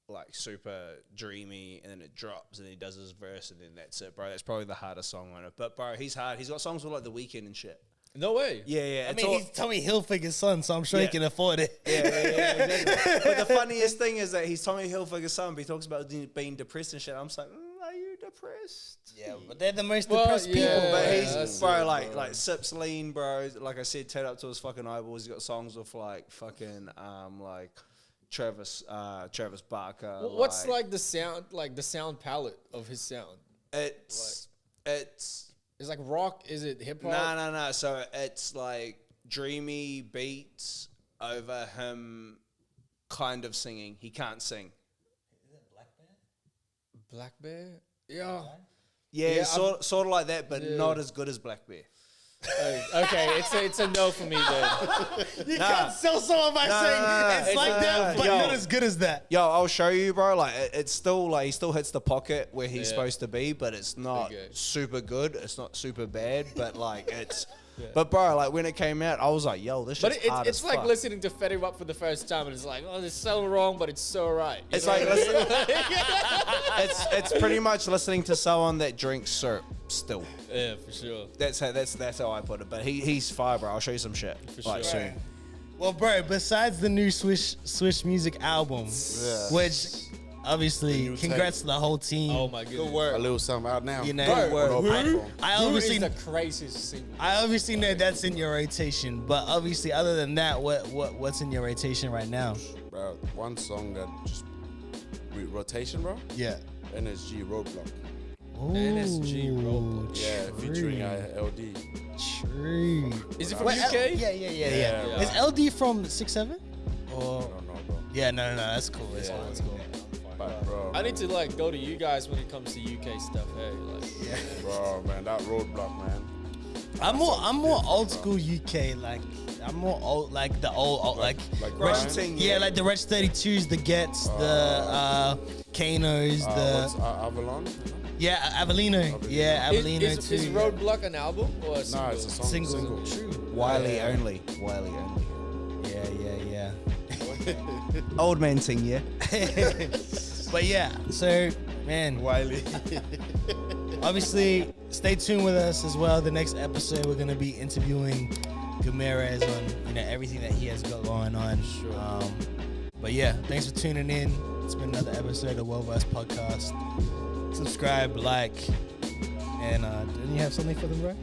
like super dreamy, and then it drops, and he does his verse, and then that's it, bro. That's probably the hardest song on it. But bro, he's hard. He's got songs with like The Weeknd and shit. No way. Yeah. I it's mean, all- he's Tommy Hilfiger's son, so I'm sure he Yeah. can afford it. Yeah, exactly. But the funniest thing is that he's Tommy Hilfiger's son, but he talks about being depressed and shit. I'm just like, are you depressed? Yeah, but they're the most Well, depressed yeah. people. But Yeah, he's, that's bro, it, like, bro. like sips lean, bro. Like I said, teared up to his fucking eyeballs. He's got songs with like fucking, like Travis Barker. What's like the sound palette of his sound? It's It's like rock. Is it hip hop? no. So it's like dreamy beats over him kind of singing. He can't sing. Black Bear. Yeah. Yeah, Yeah, sort of like that, but Yeah. not as good as Black Bear. Okay, it's a no for me then. You can't sell someone by saying it's like that, but Yo. not as good as that. Yo, I'll show you, bro. Like, it's still like he still hits the pocket where he's Yeah. supposed to be, but it's not Okay. super good. It's not super bad, but like it's. But bro, like when it came out, I was like, yo, this But shit's hard it's as like fuck. listening to Fetty Wap for the first time, and it's like, oh, it's so wrong, but it's so right. You It's know like what I mean? listen, it's pretty much listening to someone that drinks syrup still. Yeah, for sure. That's how I put it. But he's fire, bro. I'll show you some shit like sure. soon. Well, bro, besides the new Swish Music album, which obviously, new congrats to the whole team. Oh my goodness. A little something out now. You know, On all platforms. I Who obviously is the craziest single? I obviously know that's in your rotation, but obviously, other than that, what's in your rotation right now? Bro, one song that just rotation, bro. Yeah. NSG Roadblock. NSG Roadblock. Yeah, featuring LD. True. Is it from Wait, UK? yeah. Yeah. Is LD from 6'7"? Or I don't know, bro. yeah, no, that's cool. That's cool. That's cool. But bro, I need to like go to you guys when it comes to UK stuff. Hey, like, bro, man, that Roadblock, man. I'm more old school UK. Like I'm more old, like the old like Grind? yeah, like the Reg 32s, the Gets, the Kanos, What's the Avalon? yeah, Avelino, yeah, Avelino is too. Roadblock an album or a single? Nah, it's a song. Single. True. Wiley only. Wiley only. Yeah. Old man sing, yeah. But yeah, so man, Wiley. obviously stay tuned with us as well. The next episode we're gonna be interviewing Gamirez on everything that he has got going on. Sure. But yeah, thanks for tuning in. It's been another episode of Well-Versed Podcast. Subscribe, like, and didn't you have something for them, bro?